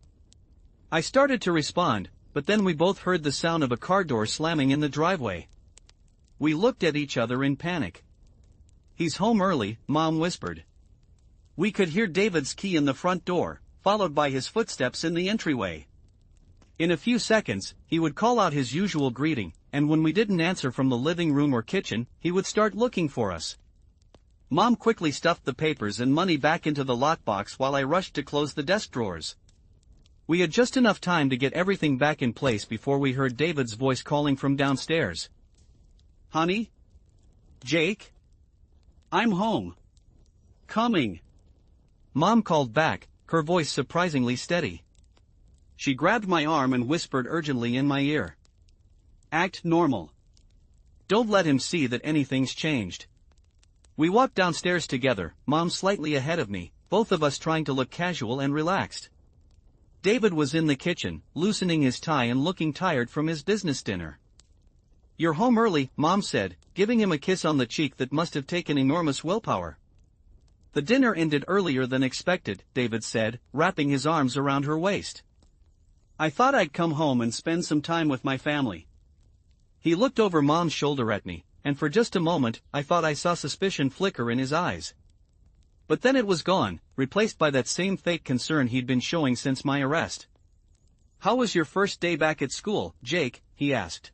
I started to respond, but then we both heard the sound of a car door slamming in the driveway. We looked at each other in panic. "He's home early," Mom whispered. We could hear David's key in the front door, followed by his footsteps in the entryway. In a few seconds, he would call out his usual greeting, and when we didn't answer from the living room or kitchen, he would start looking for us. Mom quickly stuffed the papers and money back into the lockbox while I rushed to close the desk drawers. We had just enough time to get everything back in place before we heard David's voice calling from downstairs. "Honey? Jake? I'm home. Coming." Mom called back, her voice surprisingly steady. She grabbed my arm and whispered urgently in my ear. Act normal. Don't let him see that anything's changed. We walked downstairs together, Mom slightly ahead of me, both of us trying to look casual and relaxed. David was in the kitchen, loosening his tie and looking tired from his business dinner. "You're home early," Mom said, giving him a kiss on the cheek that must have taken enormous willpower. "The dinner ended earlier than expected," David said, wrapping his arms around her waist. "I thought I'd come home and spend some time with my family." He looked over Mom's shoulder at me, and for just a moment, I thought I saw suspicion flicker in his eyes. But then it was gone, replaced by that same fake concern he'd been showing since my arrest. "How was your first day back at school, Jake?" he asked.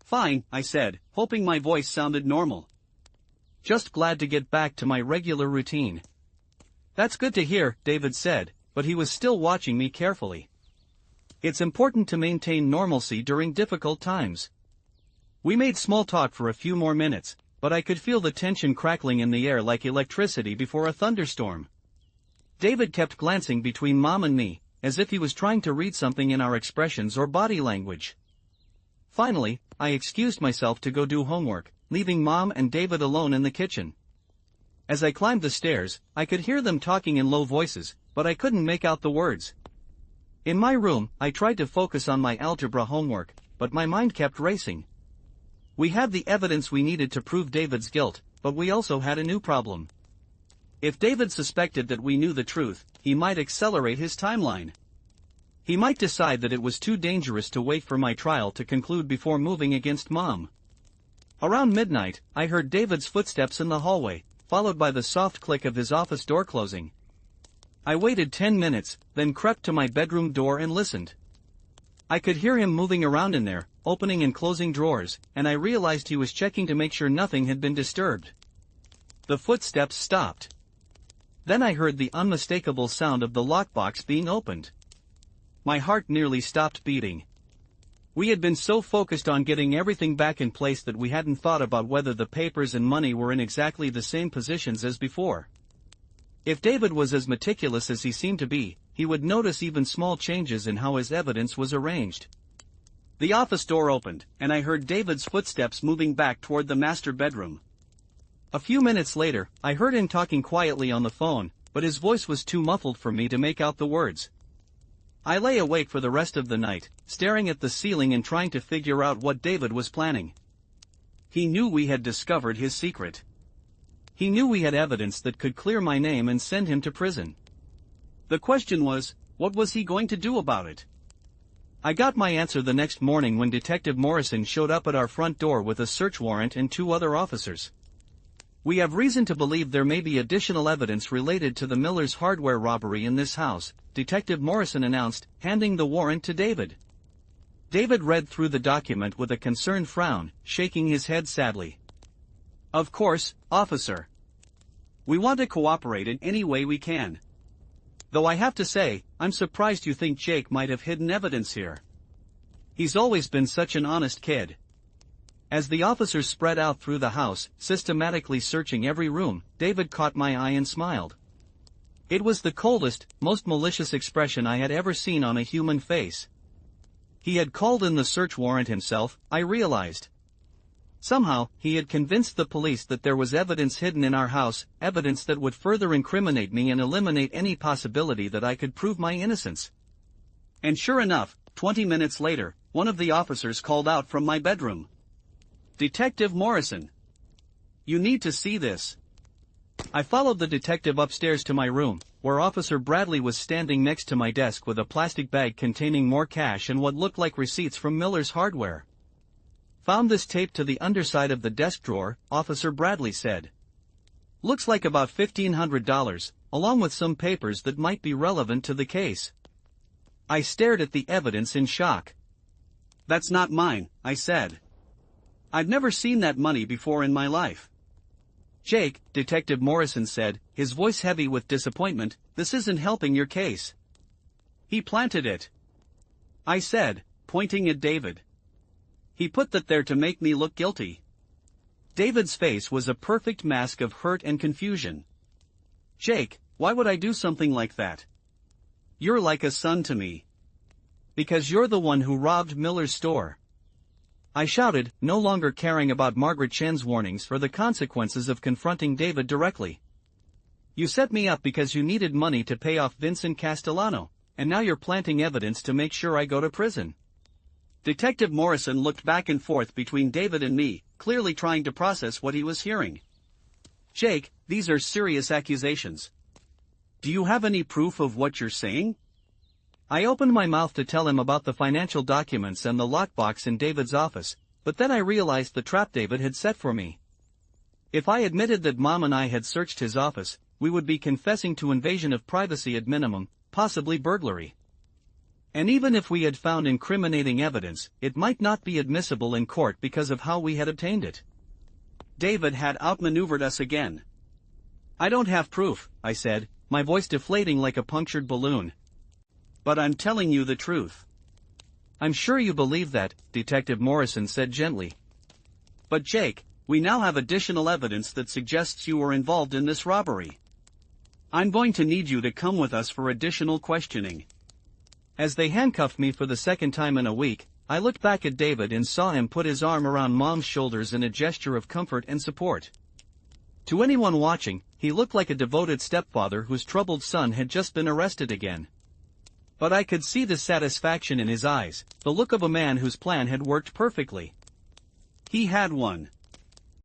"Fine," I said, hoping my voice sounded normal. "Just glad to get back to my regular routine." "That's good to hear," David said, but he was still watching me carefully. "It's important to maintain normalcy during difficult times." We made small talk for a few more minutes, but I could feel the tension crackling in the air like electricity before a thunderstorm. David kept glancing between Mom and me, as if he was trying to read something in our expressions or body language. Finally, I excused myself to go do homework, leaving Mom and David alone in the kitchen. As I climbed the stairs, I could hear them talking in low voices, but I couldn't make out the words. In my room, I tried to focus on my algebra homework, but my mind kept racing. We had the evidence we needed to prove David's guilt, but we also had a new problem. If David suspected that we knew the truth, he might accelerate his timeline. He might decide that it was too dangerous to wait for my trial to conclude before moving against Mom. Around midnight, I heard David's footsteps in the hallway, followed by the soft click of his office door closing. I waited 10 minutes, then crept to my bedroom door and listened. I could hear him moving around in there, opening and closing drawers, and I realized he was checking to make sure nothing had been disturbed. The footsteps stopped. Then I heard the unmistakable sound of the lockbox being opened. My heart nearly stopped beating. We had been so focused on getting everything back in place that we hadn't thought about whether the papers and money were in exactly the same positions as before. If David was as meticulous as he seemed to be, he would notice even small changes in how his evidence was arranged. The office door opened, and I heard David's footsteps moving back toward the master bedroom. A few minutes later, I heard him talking quietly on the phone, but his voice was too muffled for me to make out the words. I lay awake for the rest of the night, staring at the ceiling and trying to figure out what David was planning. He knew we had discovered his secret. He knew we had evidence that could clear my name and send him to prison. The question was, what was he going to do about it? I got my answer the next morning when Detective Morrison showed up at our front door with a search warrant and 2 other officers. "We have reason to believe there may be additional evidence related to the Miller's hardware robbery in this house," Detective Morrison announced, handing the warrant to David. David read through the document with a concerned frown, shaking his head sadly. "Of course, officer. We want to cooperate in any way we can. Though I have to say, I'm surprised you think Jake might have hidden evidence here. He's always been such an honest kid." As the officers spread out through the house, systematically searching every room, David caught my eye and smiled. It was the coldest, most malicious expression I had ever seen on a human face. He had called in the search warrant himself, I realized. Somehow, he had convinced the police that there was evidence hidden in our house, evidence that would further incriminate me and eliminate any possibility that I could prove my innocence. And sure enough, 20 minutes later, one of the officers called out from my bedroom. "Detective Morrison. You need to see this." I followed the detective upstairs to my room, where Officer Bradley was standing next to my desk with a plastic bag containing more cash and what looked like receipts from Miller's hardware. "Found this taped to the underside of the desk drawer," Officer Bradley said. "Looks like about $1,500, along with some papers that might be relevant to the case." I stared at the evidence in shock. "That's not mine," I said. "I've never seen that money before in my life." "Jake," Detective Morrison said, his voice heavy with disappointment, "this isn't helping your case." "He planted it," I said, pointing at David. "He put that there to make me look guilty." David's face was a perfect mask of hurt and confusion. "Jake, why would I do something like that? You're like a son to me. Because you're the one who robbed Miller's store." I shouted, no longer caring about Margaret Chen's warnings or the consequences of confronting David directly. You set me up because you needed money to pay off Vincent Castellano, and now you're planting evidence to make sure I go to prison. Detective Morrison looked back and forth between David and me, clearly trying to process what he was hearing. Jake, these are serious accusations. Do you have any proof of what you're saying? I opened my mouth to tell him about the financial documents and the lockbox in David's office, but then I realized the trap David had set for me. If I admitted that Mom and I had searched his office, we would be confessing to invasion of privacy at minimum, possibly burglary. And even if we had found incriminating evidence, it might not be admissible in court because of how we had obtained it. David had outmaneuvered us again. I don't have proof, I said, my voice deflating like a punctured balloon. But I'm telling you the truth. I'm sure you believe that, Detective Morrison said gently. But Jake, we now have additional evidence that suggests you were involved in this robbery. I'm going to need you to come with us for additional questioning. As they handcuffed me for the second time in a week, I looked back at David and saw him put his arm around Mom's shoulders in a gesture of comfort and support. To anyone watching, he looked like a devoted stepfather whose troubled son had just been arrested again. But I could see the satisfaction in his eyes, the look of a man whose plan had worked perfectly. He had won.